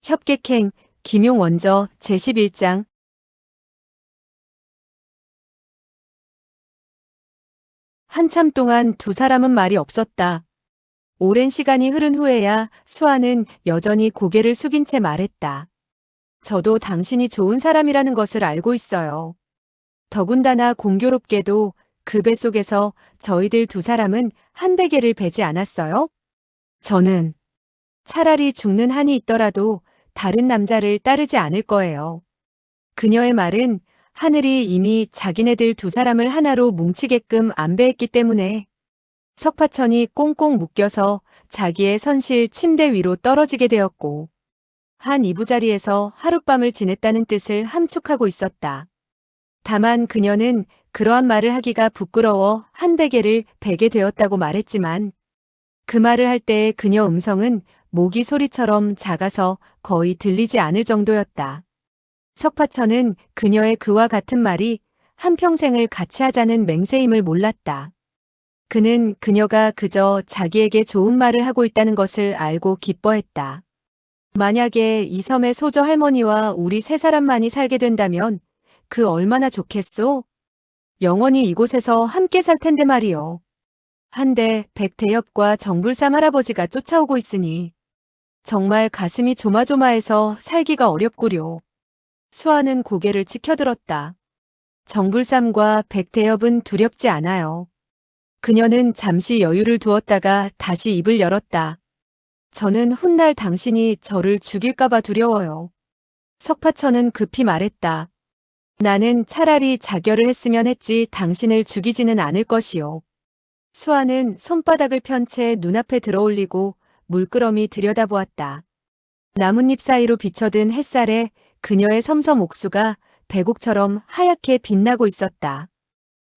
협객행, 김용원저 제11장. 한참 동안 두 사람은 말이 없었다. 오랜 시간이 흐른 후에야 수아는 여전히 고개를 숙인 채 말했다. 저도 당신이 좋은 사람이라는 것을 알고 있어요. 더군다나 공교롭게도 그 뱃속에서 저희들 두 사람은 한 베개를 베지 않았어요? 저는 차라리 죽는 한이 있더라도 다른 남자를 따르지 않을 거예요. 그녀의 말은 하늘이 이미 자기네들 두 사람을 하나로 뭉치게끔 안배했기 때문에 석파천이 꽁꽁 묶여서 자기의 선실 침대 위로 떨어지게 되었고 한 이부자리에서 하룻밤을 지냈다는 뜻을 함축하고 있었다. 다만 그녀는 그러한 말을 하기가 부끄러워 한 베개를 베게 되었다고 말했지만 그 말을 할 때의 그녀 음성은 모기 소리처럼 작아서 거의 들리지 않을 정도였다. 석파천은 그녀의 그와 같은 말이 한평생을 같이 하자는 맹세임을 몰랐다. 그는 그녀가 그저 자기에게 좋은 말을 하고 있다는 것을 알고 기뻐했다. 만약에 이 섬의 소저 할머니와 우리 세 사람만이 살게 된다면 그 얼마나 좋겠소? 영원히 이곳에서 함께 살 텐데 말이요. 한데 백대엽과 정불삼 할아버지가 쫓아오고 있으니 정말 가슴이 조마조마해서 살기가 어렵구려. 수아는 고개를 치켜들었다. 정불삼과 백대엽은 두렵지 않아요. 그녀는 잠시 여유를 두었다가 다시 입을 열었다. 저는 훗날 당신이 저를 죽일까봐 두려워요. 석파천은 급히 말했다. 나는 차라리 자결을 했으면 했지 당신을 죽이지는 않을 것이요. 수아는 손바닥을 편 채 눈앞에 들어올리고 물끄러미 들여다보았다. 나뭇잎 사이로 비춰든 햇살에 그녀의 섬섬 옥수가 백옥처럼 하얗게 빛나고 있었다.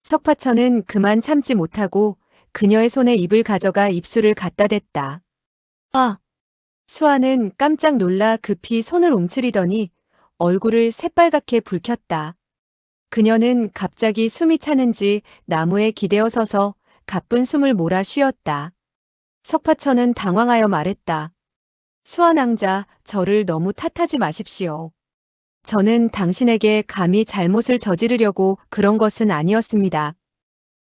석파천은 그만 참지 못하고 그녀의 손에 입을 가져가 입술을 갖다 댔다. 아! 수아는 깜짝 놀라 급히 손을 움츠리더니 얼굴을 새빨갛게 붉혔다. 그녀는 갑자기 숨이 차는지 나무에 기대어 서서 가쁜 숨을 몰아 쉬었다. 석파천은 당황하여 말했다. 수아 낭자, 저를 너무 탓하지 마십시오. 저는 당신에게 감히 잘못을 저지르려고 그런 것은 아니었습니다.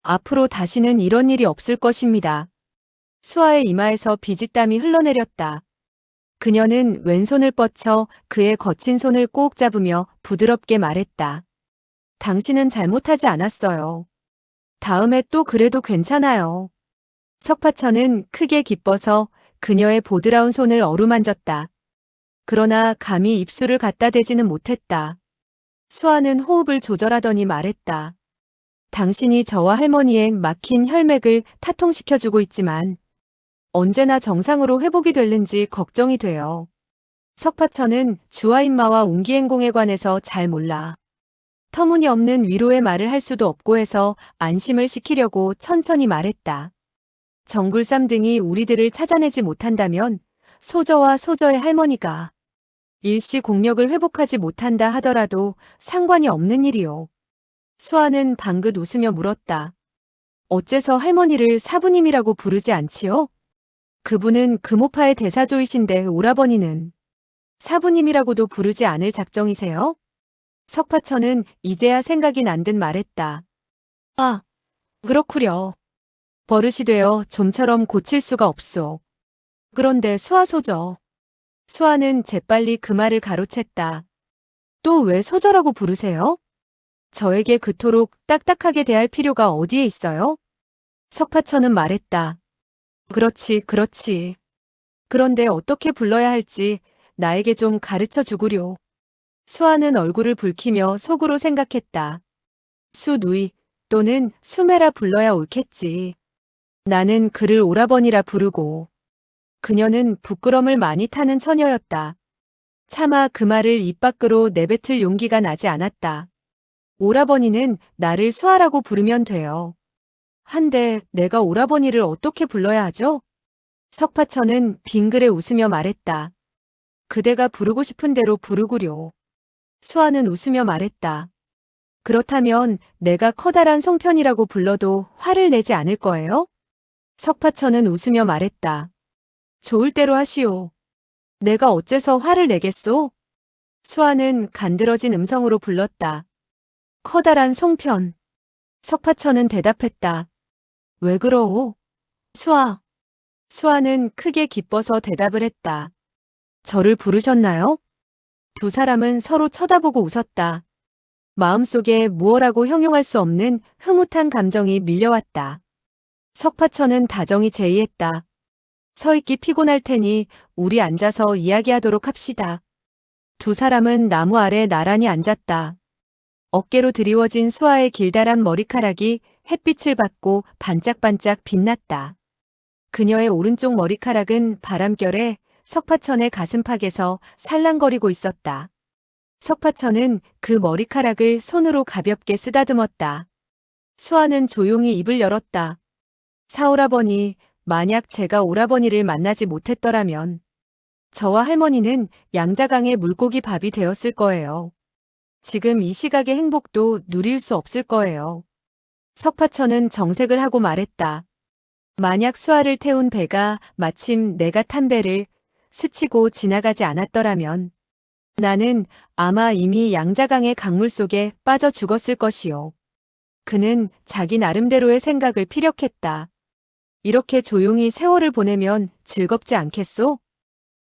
앞으로 다시는 이런 일이 없을 것입니다. 수아의 이마에서 비지땀이 흘러내렸다. 그녀는 왼손을 뻗쳐 그의 거친 손을 꼭 잡으며 부드럽게 말했다. 당신은 잘못하지 않았어요. 다음에 또 그래도 괜찮아요. 석파천은 크게 기뻐서 그녀의 보드라운 손을 어루만졌다. 그러나 감히 입술을 갖다 대지는 못했다. 수아는 호흡을 조절하더니 말했다. 당신이 저와 할머니의 막힌 혈맥을 타통시켜주고 있지만 언제나 정상으로 회복이 될는지 걱정이 돼요. 석파천은 주화인마와 운기행공에 관해서 잘 몰라. 터무니없는 위로의 말을 할 수도 없고 해서 안심을 시키려고 천천히 말했다. 정불삼 등이 우리들을 찾아내지 못한다면 소저와 소저의 할머니가 일시 공력을 회복하지 못한다 하더라도 상관이 없는 일이요. 수아는 방긋 웃으며 물었다. 어째서 할머니를 사부님이라고 부르지 않지요? 그분은 금오파의 대사조이신데 오라버니는 사부님이라고도 부르지 않을 작정이세요? 석파천은 이제야 생각이 난 듯 말했다. 아, 그렇구려. 버릇이 되어 좀처럼 고칠 수가 없소. 그런데 수아 소저. 수아는 재빨리 그 말을 가로챘다. 또 왜 소저라고 부르세요? 저에게 그토록 딱딱하게 대할 필요가 어디에 있어요? 석파천은 말했다. 그렇지, 그렇지. 그런데 어떻게 불러야 할지 나에게 좀 가르쳐 주구려. 수아는 얼굴을 붉히며 속으로 생각했다. 수누이 또는 수메라 불러야 옳겠지. 나는 그를 오라버니라 부르고. 그녀는 부끄럼을 많이 타는 처녀였다. 차마 그 말을 입 밖으로 내뱉을 용기가 나지 않았다. 오라버니는 나를 수아라고 부르면 돼요. 한데 내가 오라버니를 어떻게 불러야 하죠? 석파천은 빙그레 웃으며 말했다. 그대가 부르고 싶은 대로 부르구려. 수아는 웃으며 말했다. 그렇다면 내가 커다란 송편이라고 불러도 화를 내지 않을 거예요? 석파천은 웃으며 말했다. 좋을 대로 하시오. 내가 어째서 화를 내겠소? 수아는 간드러진 음성으로 불렀다. 커다란 송편. 석파천은 대답했다. 왜 그러오? 수아. 수아는 크게 기뻐서 대답을 했다. 저를 부르셨나요? 두 사람은 서로 쳐다보고 웃었다. 마음속에 무엇라고 형용할 수 없는 흐뭇한 감정이 밀려왔다. 석파천은 다정히 제의했다. 서 있기 피곤할 테니 우리 앉아서 이야기하도록 합시다. 두 사람은 나무 아래 나란히 앉았다. 어깨로 드리워진 수아의 길다란 머리카락이 햇빛을 받고 반짝반짝 빛났다. 그녀의 오른쪽 머리카락은 바람결에 석파천의 가슴팍에서 살랑거리고 있었다. 석파천은 그 머리카락을 손으로 가볍게 쓰다듬었다. 수아는 조용히 입을 열었다. 사오라버니, 만약 제가 오라버니를 만나지 못했더라면 저와 할머니는 양자강의 물고기 밥이 되었을 거예요. 지금 이 시각의 행복도 누릴 수 없을 거예요. 석파천은 정색을 하고 말했다. 만약 수아를 태운 배가 마침 내가 탄 배를 스치고 지나가지 않았더라면 나는 아마 이미 양자강의 강물 속에 빠져 죽었을 것이요. 그는 자기 나름대로의 생각을 피력했다. 이렇게 조용히 세월을 보내면 즐겁지 않겠소?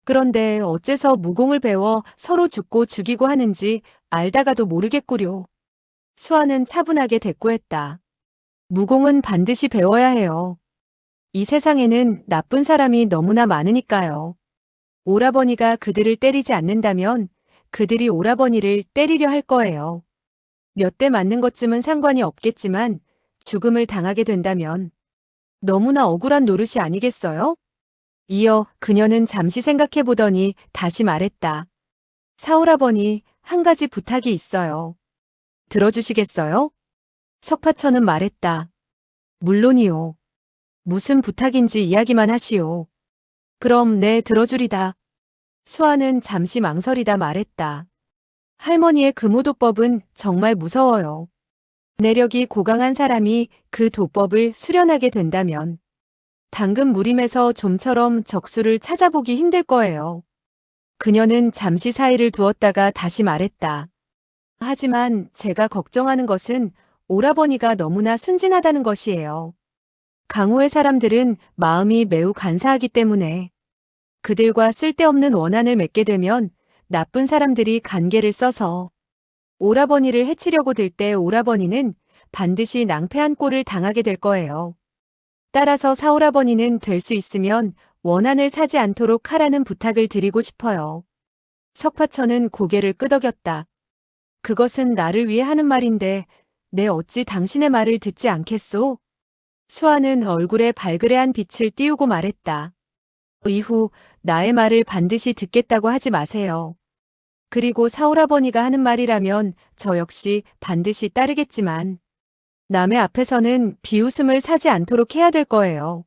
그런데 어째서 무공을 배워 서로 죽고 죽이고 하는지 알다가도 모르겠구려. 수아는 차분하게 대꾸했다. 무공은 반드시 배워야 해요. 이 세상에는 나쁜 사람이 너무나 많으니까요. 오라버니가 그들을 때리지 않는다면 그들이 오라버니를 때리려 할 거예요. 몇 대 맞는 것쯤은 상관이 없겠지만 죽음을 당하게 된다면 너무나 억울한 노릇이 아니겠어요? 이어 그녀는 잠시 생각해 보더니 다시 말했다. 사오라버니, 한 가지 부탁이 있어요. 들어주시겠어요? 석파천은 말했다. 물론이요. 무슨 부탁인지 이야기만 하시오. 그럼 네, 들어주리다. 수아는 잠시 망설이다 말했다. 할머니의 금오도법은 정말 무서워요. 내력이 고강한 사람이 그 도법을 수련하게 된다면 당근 무림에서 좀처럼 적수를 찾아보기 힘들 거예요. 그녀는 잠시 사이를 두었다가 다시 말했다. 하지만 제가 걱정하는 것은 오라버니가 너무나 순진하다는 것이에요. 강호의 사람들은 마음이 매우 간사하기 때문에 그들과 쓸데없는 원한을 맺게 되면 나쁜 사람들이 간계를 써서 오라버니를 해치려고 들 때 오라버니는 반드시 낭패한 꼴을 당하게 될 거예요. 따라서 사오라버니는 될 수 있으면 원한을 사지 않도록 하라는 부탁을 드리고 싶어요. 석파천은 고개를 끄덕였다. 그것은 나를 위해 하는 말인데 내 어찌 당신의 말을 듣지 않겠소? 수아는 얼굴에 발그레한 빛을 띄우고 말했다. 이후 나의 말을 반드시 듣겠다고 하지 마세요. 그리고 사오라버니가 하는 말이라면 저 역시 반드시 따르겠지만 남의 앞에서는 비웃음을 사지 않도록 해야 될 거예요.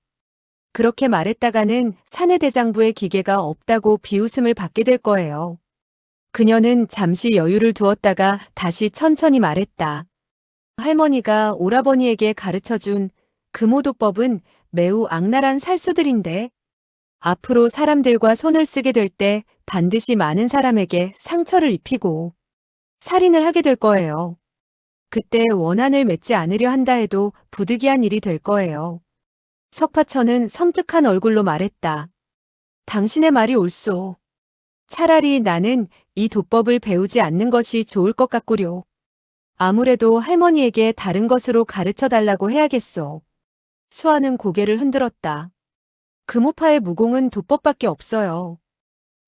그렇게 말했다가는 사내대장부의 기계가 없다고 비웃음을 받게 될 거예요. 그녀는 잠시 여유를 두었다가 다시 천천히 말했다. 할머니가 오라버니에게 가르쳐준 금오도법은 매우 악랄한 살수들인데 앞으로 사람들과 손을 쓰게 될 때 반드시 많은 사람에게 상처를 입히고 살인을 하게 될 거예요. 그때 원한을 맺지 않으려 한다 해도 부득이한 일이 될 거예요. 석파천은 섬뜩한 얼굴로 말했다. 당신의 말이 옳소. 차라리 나는 이 도법을 배우지 않는 것이 좋을 것 같구려. 아무래도 할머니에게 다른 것으로 가르쳐 달라고 해야겠소. 수아는 고개를 흔들었다. 금오파의 무공은 도법밖에 없어요.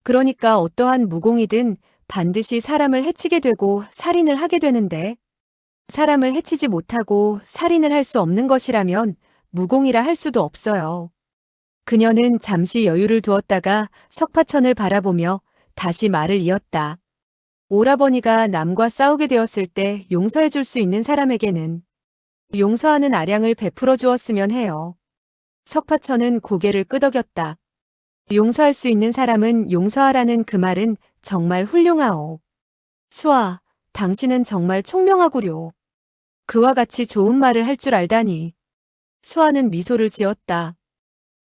그러니까 어떠한 무공이든 반드시 사람을 해치게 되고 살인을 하게 되는데 사람을 해치지 못하고 살인을 할 수 없는 것이라면 무공이라 할 수도 없어요. 그녀는 잠시 여유를 두었다가 석파천을 바라보며 다시 말을 이었다. 오라버니가 남과 싸우게 되었을 때 용서해 줄 수 있는 사람에게는 용서하는 아량을 베풀어 주었으면 해요. 석파천은 고개를 끄덕였다. 용서할 수 있는 사람은 용서하라는 그 말은 정말 훌륭하오. 수아, 당신은 정말 총명하구려. 그와 같이 좋은 말을 할 줄 알다니. 수아는 미소를 지었다.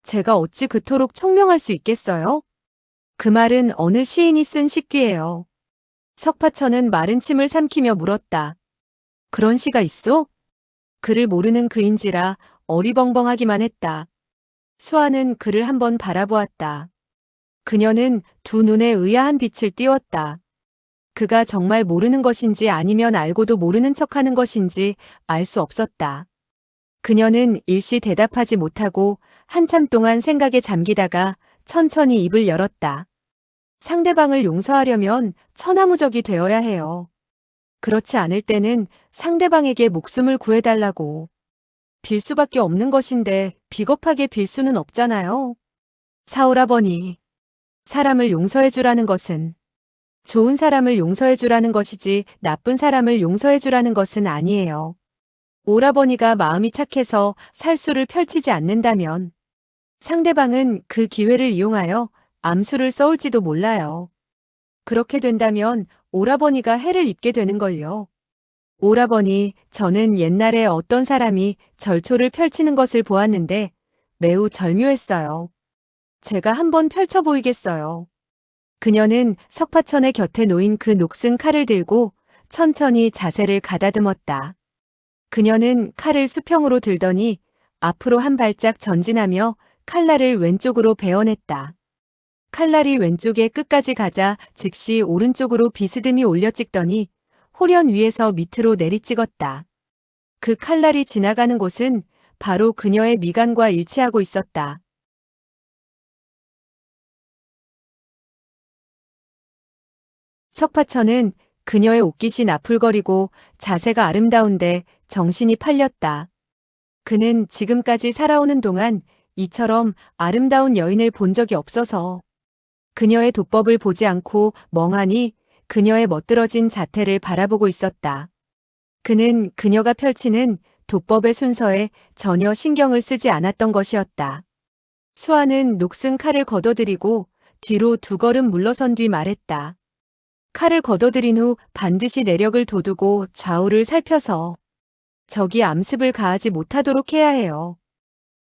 제가 어찌 그토록 총명할 수 있겠어요? 그 말은 어느 시인이 쓴 식귀예요. 석파천은 마른 침을 삼키며 물었다. 그런 시가 있어? 그를 모르는 그인지라 어리벙벙하기만 했다. 수아는 그를 한번 바라보았다. 그녀는 두 눈에 의아한 빛을 띄웠다. 그가 정말 모르는 것인지 아니면 알고도 모르는 척하는 것인지 알 수 없었다. 그녀는 일시 대답하지 못하고 한참 동안 생각에 잠기다가 천천히 입을 열었다. 상대방을 용서하려면 천하무적이 되어야 해요. 그렇지 않을 때는 상대방에게 목숨을 구해달라고. 빌 수밖에 없는 것인데 비겁하게 빌 수는 없잖아요. 사오라버니, 사람을 용서해주라는 것은 좋은 사람을 용서해주라는 것이지 나쁜 사람을 용서해주라는 것은 아니에요. 오라버니가 마음이 착해서 살수를 펼치지 않는다면 상대방은 그 기회를 이용하여 암수를 써올지도 몰라요. 그렇게 된다면 오라버니가 해를 입게 되는걸요. 오라버니, 저는 옛날에 어떤 사람이 절초를 펼치는 것을 보았는데 매우 절묘했어요. 제가 한번 펼쳐 보이겠어요. 그녀는 석파천의 곁에 놓인 그 녹슨 칼을 들고 천천히 자세를 가다듬었다. 그녀는 칼을 수평으로 들더니 앞으로 한 발짝 전진하며 칼날을 왼쪽으로 베어냈다. 칼날이 왼쪽에 끝까지 가자 즉시 오른쪽으로 비스듬히 올려 찍더니 홀연 위에서 밑으로 내리찍었다. 그 칼날이 지나가는 곳은 바로 그녀의 미간과 일치하고 있었다. 석파천은 그녀의 옷깃이 나풀거리고 자세가 아름다운데 정신이 팔렸다. 그는 지금까지 살아오는 동안 이처럼 아름다운 여인을 본 적이 없어서 그녀의 도법을 보지 않고 멍하니 그녀의 멋들어진 자태를 바라보고 있었다. 그는 그녀가 펼치는 도법의 순서에 전혀 신경을 쓰지 않았던 것이었다. 수아는 녹슨 칼을 걷어들이고 뒤로 두 걸음 물러선 뒤 말했다. 칼을 걷어들인 후 반드시 내력을 돋우고 좌우를 살펴서 적이 암습을 가하지 못하도록 해야 해요.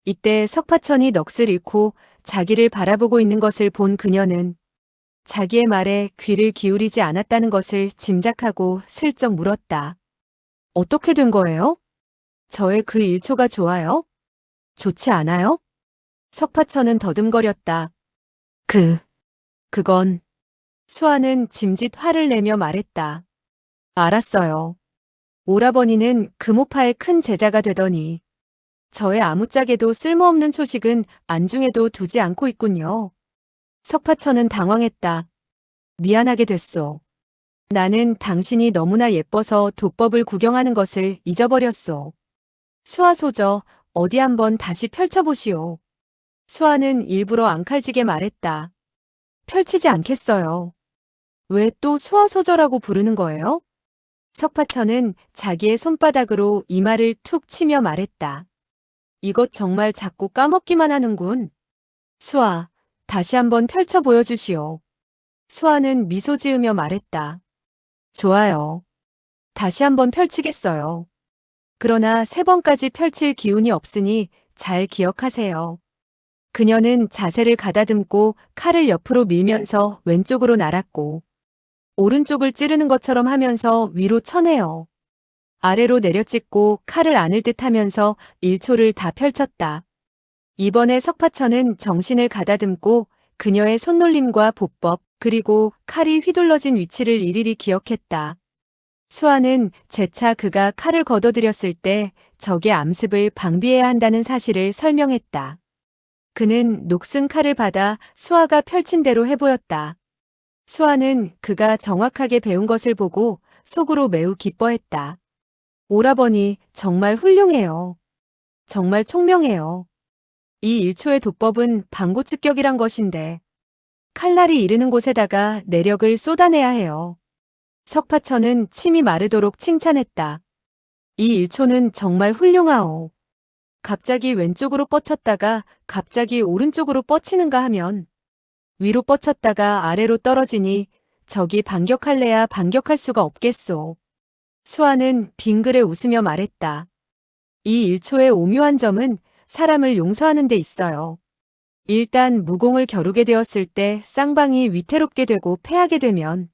이때 석파천이 넋을 잃고 자기를 바라보고 있는 것을 본 그녀는 자기의 말에 귀를 기울이지 않았다는 것을 짐작하고 슬쩍 물었다. 어떻게 된 거예요? 저의 그 일초가 좋아요? 좋지 않아요? 석파천은 더듬거렸다. 그건. 수아는 짐짓 화를 내며 말했다. 알았어요. 오라버니는 금오파의 큰 제자가 되더니 저의 아무짝에도 쓸모없는 초식은 안중에도 두지 않고 있군요. 석파천은 당황했다. 미안하게 됐소. 나는 당신이 너무나 예뻐서 도법을 구경하는 것을 잊어버렸소. 수아소저, 어디 한번 다시 펼쳐보시오. 수아는 일부러 앙칼지게 말했다. 펼치지 않겠어요. 왜 또 수아소저라고 부르는 거예요? 석파천은 자기의 손바닥으로 이마를 툭 치며 말했다. 이것 정말 자꾸 까먹기만 하는군. 수아, 다시 한번 펼쳐 보여주시오. 수아는 미소 지으며 말했다. 좋아요. 다시 한번 펼치겠어요. 그러나 세 번까지 펼칠 기운이 없으니 잘 기억하세요. 그녀는 자세를 가다듬고 칼을 옆으로 밀면서 왼쪽으로 날았고 오른쪽을 찌르는 것처럼 하면서 위로 쳐내어 아래로 내려찍고 칼을 안을 듯 하면서 1초를 다 펼쳤다. 이번에 석파천은 정신을 가다듬고 그녀의 손놀림과 보법 그리고 칼이 휘둘러진 위치를 일일이 기억했다. 수아는 재차 그가 칼을 걷어들였을 때 적의 암습을 방비해야 한다는 사실을 설명했다. 그는 녹슨 칼을 받아 수아가 펼친 대로 해보였다. 수아는 그가 정확하게 배운 것을 보고 속으로 매우 기뻐했다. 오라버니 정말 훌륭해요. 정말 총명해요. 이 일초의 도법은 방고측격이란 것인데 칼날이 이르는 곳에다가 내력을 쏟아내야 해요. 석파천은 침이 마르도록 칭찬했다. 이 일초는 정말 훌륭하오. 갑자기 왼쪽으로 뻗쳤다가 갑자기 오른쪽으로 뻗치는가 하면 위로 뻗쳤다가 아래로 떨어지니 적이 반격할래야 반격할 수가 없겠소. 수아는 빙그레 웃으며 말했다. 이 일초의 오묘한 점은 사람을 용서하는 데 있어요. 일단 무공을 겨루게 되었을 때 쌍방이 위태롭게 되고 패하게 되면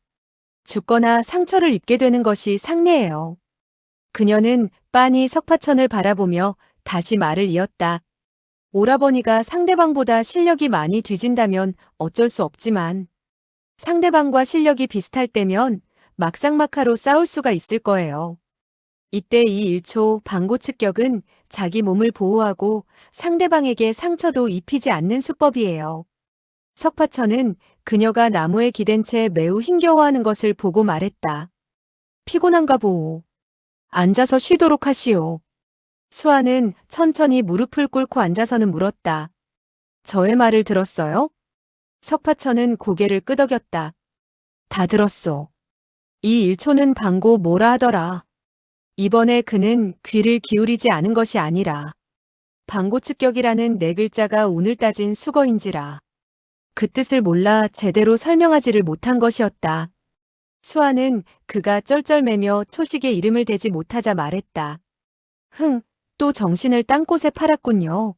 죽거나 상처를 입게 되는 것이 상례예요. 그녀는 빤히 석파천을 바라보며 다시 말을 이었다. 오라버니가 상대방보다 실력이 많이 뒤진다면 어쩔 수 없지만 상대방과 실력이 비슷할 때면 막상막하로 싸울 수가 있을 거예요. 이때 이 1초 방고 습격은 자기 몸을 보호하고 상대방에게 상처도 입히지 않는 수법이에요. 석파천은 그녀가 나무에 기댄 채 매우 힘겨워하는 것을 보고 말했다. 피곤한가 보오. 앉아서 쉬도록 하시오. 수아는 천천히 무릎을 꿇고 앉아서는 물었다. 저의 말을 들었어요? 석파천은 고개를 끄덕였다. 다 들었소. 이 1초는 방고 뭐라 하더라. 이번에 그는 귀를 기울이지 않은 것이 아니라 방고측격이라는 네 글자가 오늘 따진 수거인지라. 그 뜻을 몰라 제대로 설명하지를 못한 것이었다. 수아는 그가 쩔쩔매며 초식의 이름을 대지 못하자 말했다. 또 정신을 딴 곳에 팔았군요.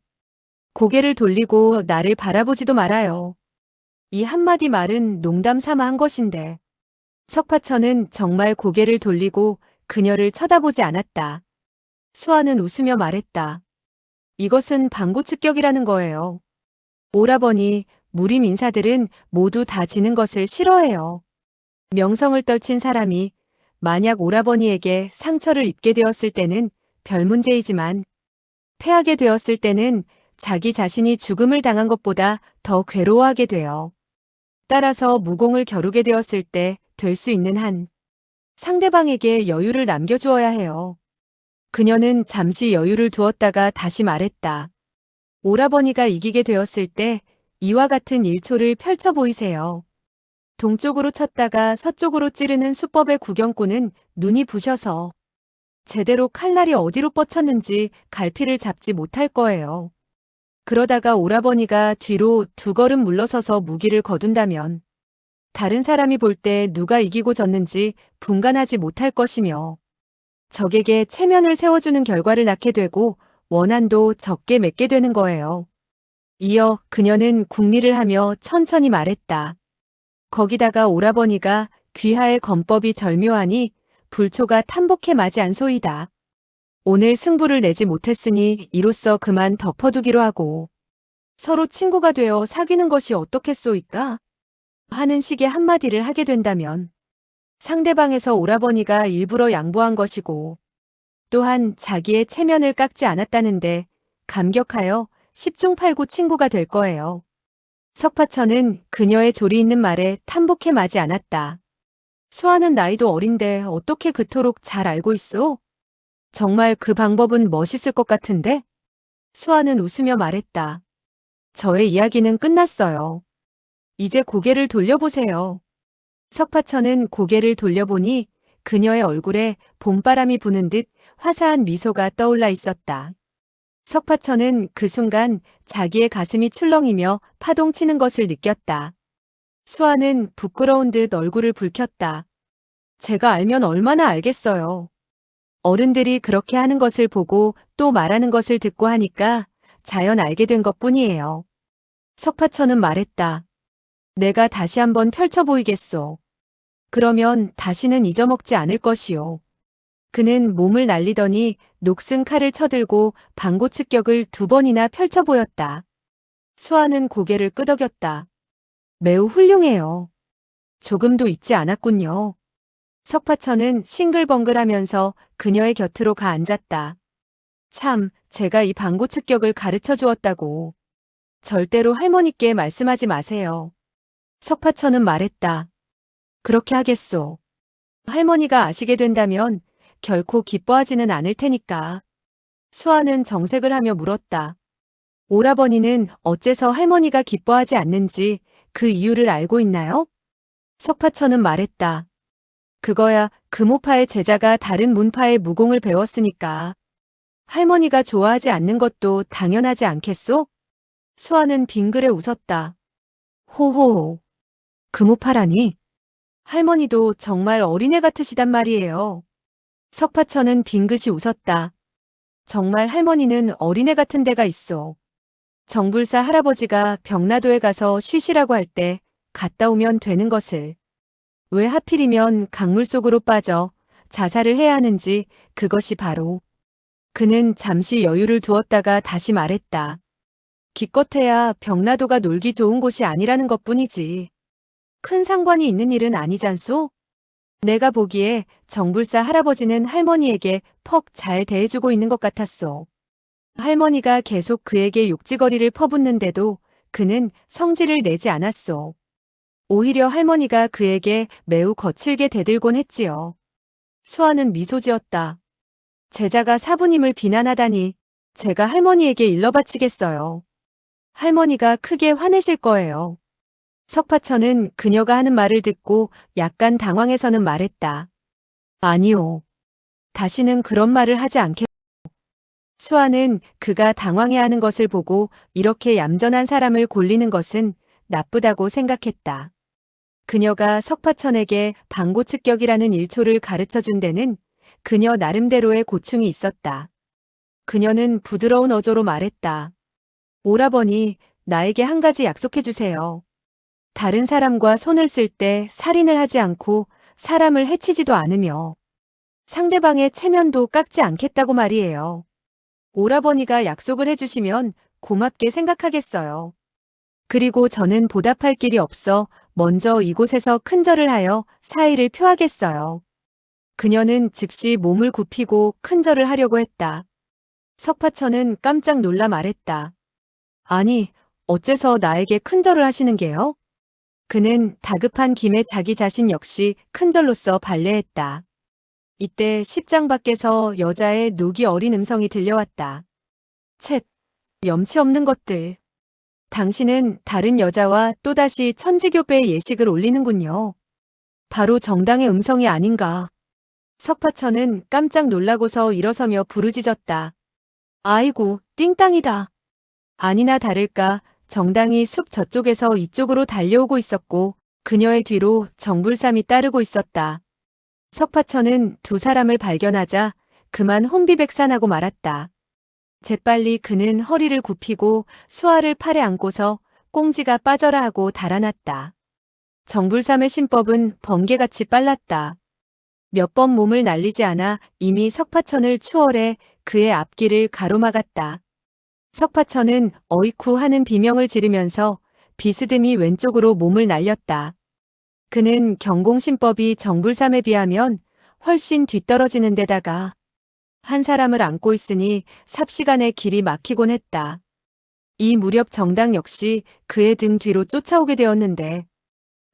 고개를 돌리고 나를 바라보지도 말아요. 이 한마디 말은 농담 삼아 한 것인데 석파천은 정말 고개를 돌리고 그녀를 쳐다보지 않았다. 수아는 웃으며 말했다. 이것은 방고측격이라는 거예요. 오라버니, 무림 인사들은 모두 다 지는 것을 싫어해요. 명성을 떨친 사람이 만약 오라버니에게 상처를 입게 되었을 때는 별 문제이지만 패하게 되었을 때는 자기 자신이 죽음을 당한 것보다 더 괴로워하게 돼요. 따라서 무공을 겨루게 되었을 때 될 수 있는 한 상대방에게 여유를 남겨주어야 해요. 그녀는 잠시 여유를 두었다가 다시 말했다. 오라버니가 이기게 되었을 때 이와 같은 1초를 펼쳐 보이세요. 동쪽으로 쳤다가 서쪽으로 찌르는 수법의 구경꾼은 눈이 부셔서 제대로 칼날이 어디로 뻗쳤는지 갈피를 잡지 못할 거예요. 그러다가 오라버니가 뒤로 두 걸음 물러서서 무기를 거둔다면 다른 사람이 볼 때 누가 이기고 졌는지 분간하지 못할 것이며 적에게 체면을 세워주는 결과를 낳게 되고 원한도 적게 맺게 되는 거예요. 이어 그녀는 궁리를 하며 천천히 말했다. 거기다가 오라버니가 귀하의 건법이 절묘하니 불초가 탐복해 마지 않소이다. 오늘 승부를 내지 못했으니 이로써 그만 덮어두기로 하고 서로 친구가 되어 사귀는 것이 어떻겠소이까? 하는 식의 한마디를 하게 된다면 상대방에서 오라버니가 일부러 양보한 것이고 또한 자기의 체면을 깎지 않았다는데 감격하여 10중 8구 친구가 될 거예요. 석파천은 그녀의 조리 있는 말에 탐복해 마지 않았다. 수아는 나이도 어린데 어떻게 그토록 잘 알고 있어? 정말 그 방법은 멋있을 것 같은데? 수아는 웃으며 말했다. 저의 이야기는 끝났어요. 이제 고개를 돌려보세요. 석파천은 고개를 돌려보니 그녀의 얼굴에 봄바람이 부는 듯 화사한 미소가 떠올라 있었다. 석파천은 그 순간 자기의 가슴이 출렁이며 파동치는 것을 느꼈다. 수아는 부끄러운 듯 얼굴을 붉혔다. 제가 알면 얼마나 알겠어요. 어른들이 그렇게 하는 것을 보고 또 말하는 것을 듣고 하니까 자연 알게 된 것뿐이에요. 석파천은 말했다. 내가 다시 한번 펼쳐 보이겠소. 그러면 다시는 잊어먹지 않을 것이요. 그는 몸을 날리더니 녹슨 칼을 쳐들고 방고측격을 2번이나 펼쳐 보였다. 수아는 고개를 끄덕였다. 매우 훌륭해요. 조금도 잊지 않았군요. 석파천은 싱글벙글하면서 그녀의 곁으로 가 앉았다. 참, 제가 이 방고측격을 가르쳐 주었다고. 절대로 할머니께 말씀하지 마세요. 석파천은 말했다. 그렇게 하겠소. 할머니가 아시게 된다면 결코 기뻐하지는 않을 테니까. 수아는 정색을 하며 물었다. 오라버니는 어째서 할머니가 기뻐하지 않는지 그 이유를 알고 있나요? 석파천은 말했다. 그거야 금오파의 제자가 다른 문파의 무공을 배웠으니까. 할머니가 좋아하지 않는 것도 당연하지 않겠소? 수아는 빙그레 웃었다. 호호. 금오파라니. 할머니도 정말 어린애 같으시단 말이에요. 석파천은 빙긋이 웃었다. 정말 할머니는 어린애 같은 데가 있어. 정불사 할아버지가 병나도에 가서 쉬시라고 할 때 갔다 오면 되는 것을 왜 하필이면 강물 속으로 빠져 자살을 해야 하는지 그것이 바로. 그는 잠시 여유를 두었다가 다시 말했다. 기껏해야 병나도가 놀기 좋은 곳이 아니라는 것뿐이지. 큰 상관이 있는 일은 아니잖소? 내가 보기에 정불사 할아버지는 할머니에게 퍽 잘 대해주고 있는 것 같았소. 할머니가 계속 그에게 욕지거리를 퍼붓는데도 그는 성질을 내지 않았소. 오히려 할머니가 그에게 매우 거칠게 대들곤 했지요. 수아는 미소 지었다. 제자가 사부님을 비난하다니 제가 할머니에게 일러바치겠어요. 할머니가 크게 화내실 거예요. 석파천은 그녀가 하는 말을 듣고 약간 당황해서는 말했다. 아니요. 다시는 그런 말을 하지 않겠. 수아는 그가 당황해하는 것을 보고 이렇게 얌전한 사람을 골리는 것은 나쁘다고 생각했다. 그녀가 석파천에게 방고측격이라는 일초를 가르쳐준 데는 그녀 나름대로의 고충이 있었다. 그녀는 부드러운 어조로 말했다. 오라버니, 나에게 한 가지 약속해 주세요. 다른 사람과 손을 쓸 때 살인을 하지 않고 사람을 해치지도 않으며 상대방의 체면도 깎지 않겠다고 말이에요. 오라버니가 약속을 해주시면 고맙게 생각하겠어요. 그리고 저는 보답할 길이 없어 먼저 이곳에서 큰절을 하여 사의를 표하겠어요. 그녀는 즉시 몸을 굽히고 큰절을 하려고 했다. 석파천은 깜짝 놀라 말했다. 아니, 어째서 나에게 큰절을 하시는 게요? 그는 다급한 김에 자기 자신 역시 큰절로서 발례했다. 이때 십장 밖에서 여자의 녹이 어린 음성이 들려왔다. 쳇, 염치 없는 것들. 당신은 다른 여자와 또다시 천지교배의 예식을 올리는군요. 바로 정당의 음성이 아닌가. 석파천은 깜짝 놀라고서 일어서며 부르짖었다. 아이고, 띵땅이다. 아니나 다를까 정당이 숲 저쪽에서 이쪽으로 달려오고 있었고 그녀의 뒤로 정불삼이 따르고 있었다. 석파천은 두 사람을 발견하자 그만 혼비백산하고 말았다. 재빨리 그는 허리를 굽히고 수아를 팔에 안고서 꽁지가 빠져라 하고 달아났다. 정불삼의 신법은 번개같이 빨랐다. 몇 번 몸을 날리지 않아 이미 석파천을 추월해 그의 앞길을 가로막았다. 석파천은 어이쿠 하는 비명을 지르면서 비스듬히 왼쪽으로 몸을 날렸다. 그는 경공신법이 정불삼에 비하면 훨씬 뒤떨어지는 데다가 한 사람을 안고 있으니 삽시간에 길이 막히곤 했다. 이 무렵 정당 역시 그의 등 뒤로 쫓아오게 되었는데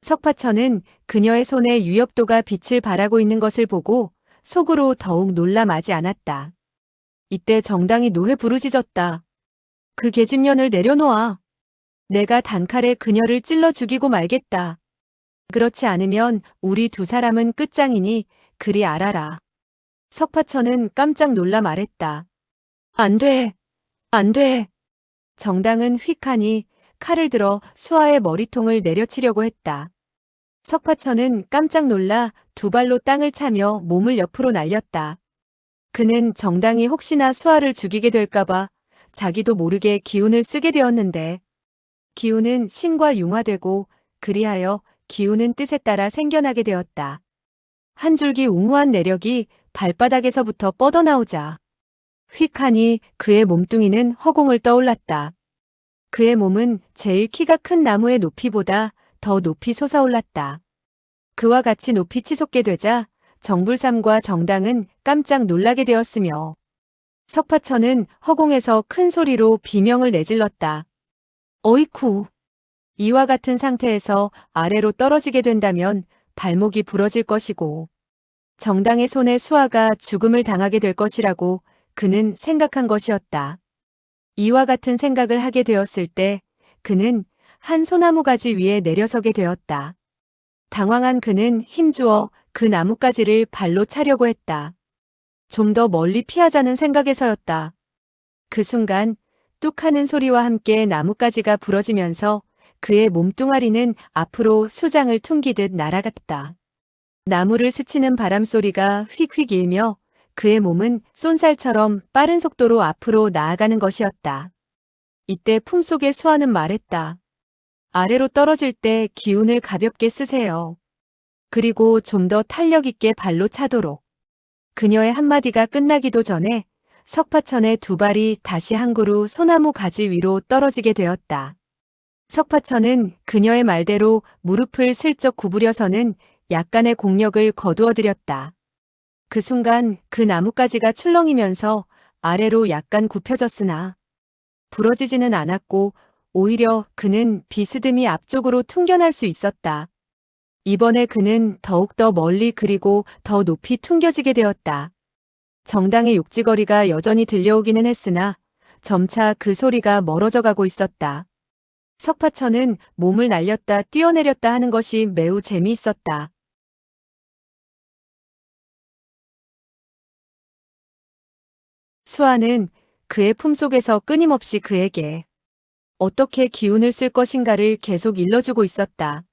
석파천은 그녀의 손에 유엽도가 빛을 발하고 있는 것을 보고 속으로 더욱 놀라 마지 않았다. 이때 정당이 노해 부르짖었다. 그 계집년을 내려놓아. 내가 단칼에 그녀를 찔러 죽이고 말겠다. 그렇지 않으면 우리 두 사람은 끝장이니 그리 알아라. 석파천은 깜짝 놀라 말했다. 안 돼. 안 돼. 정당은 휙하니 칼을 들어 수아의 머리통을 내려치려고 했다. 석파천은 깜짝 놀라 두 발로 땅을 차며 몸을 옆으로 날렸다. 그는 정당이 혹시나 수아를 죽이게 될까봐 자기도 모르게 기운을 쓰게 되었는데 기운은 신과 융화되고 그리하여 기운은 뜻에 따라 생겨나게 되었다. 한 줄기 웅후한 내력이 발바닥에서부터 뻗어나오자 휙하니 그의 몸뚱이는 허공을 떠올랐다. 그의 몸은 제일 키가 큰 나무의 높이보다 더 높이 솟아올랐다. 그와 같이 높이 치솟게 되자 정불삼과 정당은 깜짝 놀라게 되었으며 석파천은 허공에서 큰 소리로 비명을 내질렀다. 어이쿠! 이와 같은 상태에서 아래로 떨어지게 된다면 발목이 부러질 것이고 정당의 손에 수아가 죽음을 당하게 될 것이라고 그는 생각한 것이었다. 이와 같은 생각을 하게 되었을 때 그는 한 소나무 가지 위에 내려서게 되었다. 당황한 그는 힘주어 그 나뭇가지를 발로 차려고 했다. 좀 더 멀리 피하자는 생각에서였다. 그 순간 뚝 하는 소리와 함께 나뭇가지가 부러지면서 그의 몸뚱아리는 앞으로 수장을 퉁기듯 날아갔다. 나무를 스치는 바람소리가 휙휙 일며 그의 몸은 쏜살처럼 빠른 속도로 앞으로 나아가는 것이었다. 이때 품속의 수아는 말했다. 아래로 떨어질 때 기운을 가볍게 쓰세요. 그리고 좀 더 탄력 있게 발로 차도록. 그녀의 한마디가 끝나기도 전에 석파천의 두 발이 다시 한 그루 소나무 가지 위로 떨어지게 되었다. 석파천은 그녀의 말대로 무릎을 슬쩍 구부려서는 약간의 공력을 거두어들였다. 그 순간 그 나뭇가지가 출렁이면서 아래로 약간 굽혀졌으나 부러지지는 않았고 오히려 그는 비스듬히 앞쪽으로 퉁겨날 수 있었다. 이번에 그는 더욱더 멀리 그리고 더 높이 퉁겨지게 되었다. 정당의 욕지거리가 여전히 들려오기는 했으나 점차 그 소리가 멀어져 가고 있었다. 석파천은 몸을 날렸다 뛰어내렸다 하는 것이 매우 재미있었다. 수아는 그의 품속에서 끊임없이 그에게 어떻게 기운을 쓸 것인가를 계속 일러주고 있었다.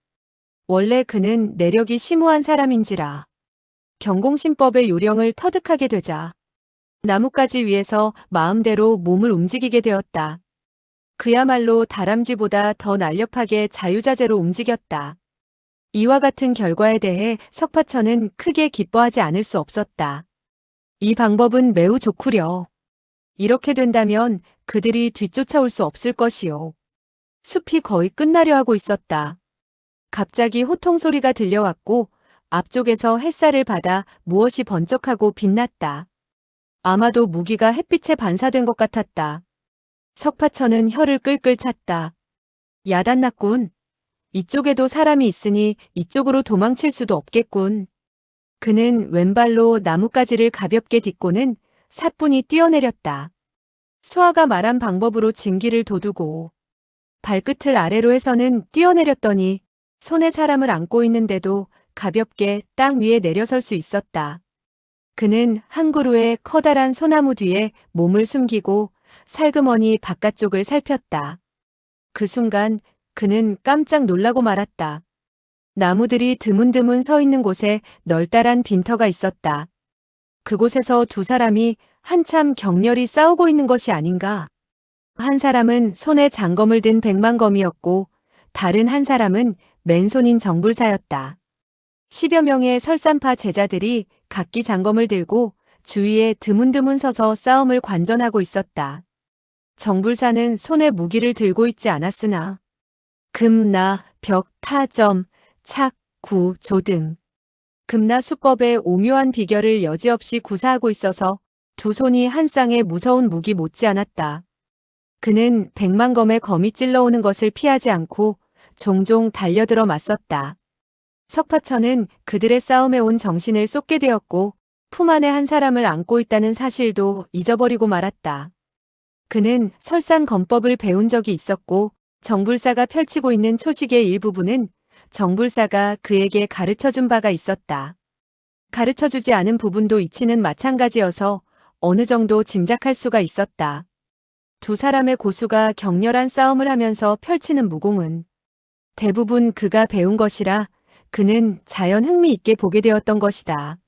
원래 그는 내력이 심오한 사람인지라 경공신법의 요령을 터득하게 되자 나뭇가지 위에서 마음대로 몸을 움직이게 되었다. 그야말로 다람쥐보다 더 날렵하게 자유자재로 움직였다. 이와 같은 결과에 대해 석파천은 크게 기뻐하지 않을 수 없었다. 이 방법은 매우 좋구려. 이렇게 된다면 그들이 뒤쫓아올 수 없을 것이요. 숲이 거의 끝나려 하고 있었다. 갑자기 호통 소리가 들려왔고 앞쪽에서 햇살을 받아 무엇이 번쩍하고 빛났다. 아마도 무기가 햇빛에 반사된 것 같았다. 석파천은 혀를 끌끌 찼다. 야단났군. 이쪽에도 사람이 있으니 이쪽으로 도망칠 수도 없겠군. 그는 왼발로 나뭇가지를 가볍게 딛고는 사뿐히 뛰어내렸다. 수아가 말한 방법으로 진기를 돋우고 발끝을 아래로 해서는 뛰어내렸더니 손에 사람을 안고 있는데도 가볍게 땅 위에 내려설 수 있었다. 그는 한 그루의 커다란 소나무 뒤에 몸을 숨기고 살그머니 바깥쪽을 살폈다. 그 순간 그는 깜짝 놀라고 말았다. 나무들이 드문드문 서 있는 곳에 널따란 빈터가 있었다. 그곳에서 두 사람이 한참 격렬히 싸우고 있는 것이 아닌가. 한 사람은 손에 장검을 든 백만검이었고 다른 한 사람은 맨손인 정불사였다. 10여 명의 설산파 제자들이 각기 장검을 들고 주위에 드문드문 서서 싸움을 관전하고 있었다. 정불사는 손에 무기를 들고 있지 않았으나 금, 나, 벽, 타, 점, 착, 구, 조 등 금나 수법의 오묘한 비결을 여지없이 구사하고 있어서 두 손이 한 쌍의 무서운 무기 못지않았다. 그는 백만검의 검이 찔러오는 것을 피하지 않고 종종 달려들어 맞섰다. 석파천은 그들의 싸움에 온 정신을 쏟게 되었고 품 안에 한 사람을 안고 있다는 사실도 잊어버리고 말았다. 그는 설산검법을 배운 적이 있었고 정불사가 펼치고 있는 초식의 일부분은 정불사가 그에게 가르쳐준 바가 있었다. 가르쳐주지 않은 부분도 이치는 마찬가지여서 어느 정도 짐작할 수가 있었다. 두 사람의 고수가 격렬한 싸움을 하면서 펼치는 무공은 대부분 그가 배운 것이라 그는 자연 흥미있게 보게 되었던 것이다.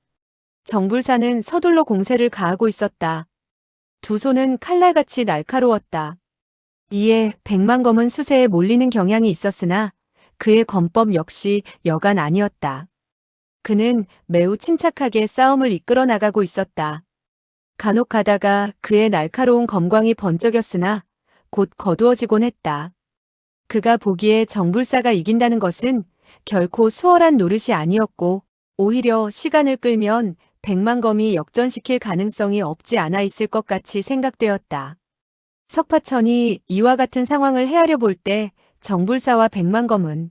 정불사는 서둘러 공세를 가하고 있었다. 두 손은 칼날같이 날카로웠다. 이에 백만검은 수세에 몰리는 경향이 있었으나 그의 검법 역시 여간 아니었다. 그는 매우 침착하게 싸움을 이끌어 나가고 있었다. 간혹 가다가 그의 날카로운 검광이 번쩍였으나 곧 거두어지곤 했다. 그가 보기에 정불사가 이긴다는 것은 결코 수월한 노릇이 아니었고 오히려 시간을 끌면 백만검이 역전시킬 가능성이 없지 않아 있을 것 같이 생각되었다. 석파천이 이와 같은 상황을 헤아려 볼 때 정불사와 백만검은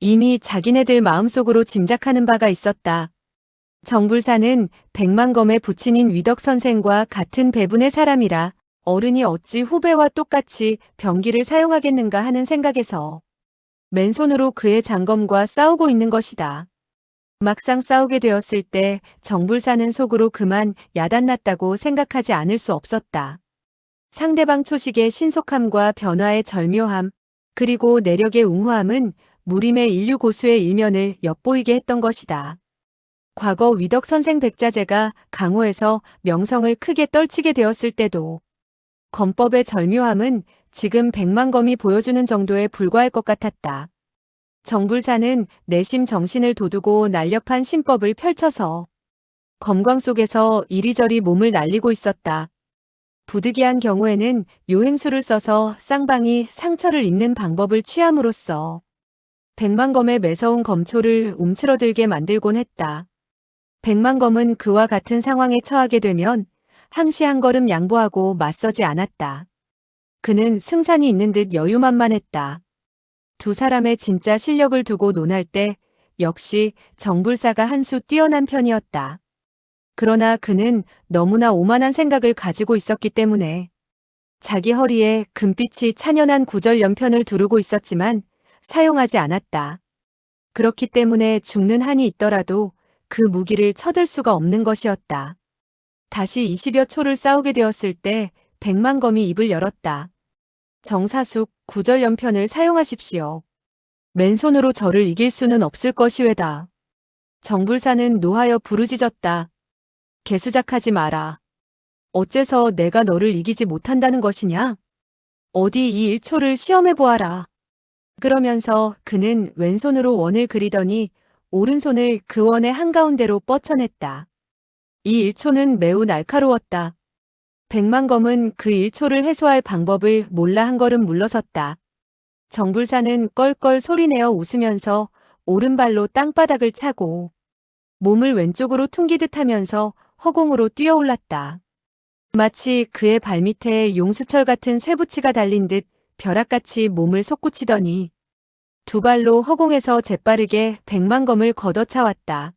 이미 자기네들 마음속으로 짐작하는 바가 있었다. 정불사는 백만검의 부친인 위덕선생과 같은 배분의 사람이라 어른이 어찌 후배와 똑같이 병기를 사용하겠는가 하는 생각에서 맨손으로 그의 장검과 싸우고 있는 것이다. 막상 싸우게 되었을 때 정불사는 속으로 그만 야단났다고 생각하지 않을 수 없었다. 상대방 초식의 신속함과 변화의 절묘함, 그리고 내력의 웅후함은 무림의 인류 고수의 일면을 엿보이게 했던 것이다. 과거 위덕선생 백자재가 강호에서 명성을 크게 떨치게 되었을 때도 검법의 절묘함은 지금 백만검이 보여주는 정도에 불과할 것 같았다. 정불사는 내심 정신을 돋우고 날렵한 신법을 펼쳐서 검광 속에서 이리저리 몸을 날리고 있었다. 부득이한 경우에는 요행수를 써서 쌍방이 상처를 입는 방법을 취함으로써 백만검의 매서운 검초를 움츠러들게 만들곤 했다. 백만검은 그와 같은 상황에 처하게 되면 항시 한 걸음 양보하고 맞서지 않았다. 그는 승산이 있는 듯 여유만만했다. 두 사람의 진짜 실력을 두고 논할 때 역시 정불사가 한 수 뛰어난 편이었다. 그러나 그는 너무나 오만한 생각을 가지고 있었기 때문에 자기 허리에 금빛이 찬연한 구절 연편을 두르고 있었지만 사용하지 않았다. 그렇기 때문에 죽는 한이 있더라도 그 무기를 쳐들 수가 없는 것이었다. 다시 20여 초를 싸우게 되었을 때 백만검이 입을 열었다. 정사숙 구절 연편을 사용하십시오. 맨손으로 저를 이길 수는 없을 것이외다. 정불사는 노하여 부르짖었다. 개수작하지 마라. 어째서 내가 너를 이기지 못한다는 것이냐? 어디 이 1초를 시험해 보아라. 그러면서 그는 왼손으로 원을 그리더니 오른손을 그 원의 한가운데로 뻗쳐냈다. 이 1초는 매우 날카로웠다. 백만검은 그 1초를 해소할 방법을 몰라 한 걸음 물러섰다. 정불사는 껄껄 소리내어 웃으면서 오른발로 땅바닥을 차고 몸을 왼쪽으로 퉁기듯 하면서 허공으로 뛰어올랐다. 마치 그의 발밑에 용수철 같은 쇠붙이가 달린 듯 벼락같이 몸을 솟구치더니 두 발로 허공에서 재빠르게 백만검을 걷어차왔다.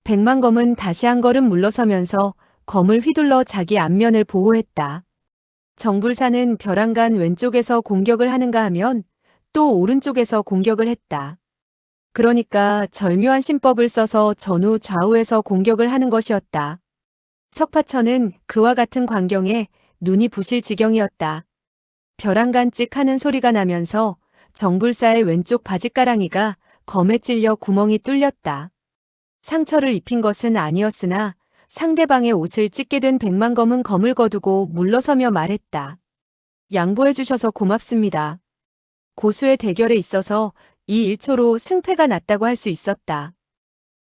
백만검은 다시 한 걸음 물러서면서 검을 휘둘러 자기 앞면을 보호했다. 정불사는 벼랑간 왼쪽에서 공격을 하는가 하면 또 오른쪽에서 공격을 했다. 그러니까 절묘한 신법을 써서 전후 좌우에서 공격을 하는 것이었다. 석파천은 그와 같은 광경에 눈이 부실 지경이었다. 벼랑간 찍 하는 소리가 나면서 정불사의 왼쪽 바짓가랑이가 검에 찔려 구멍이 뚫렸다. 상처를 입힌 것은 아니었으나 상대방의 옷을 찢게 된 백만검은 검을 거두고 물러서며 말했다. 양보해 주셔서 고맙습니다. 고수의 대결에 있어서 이 1초로 승패가 났다고 할 수 있었다.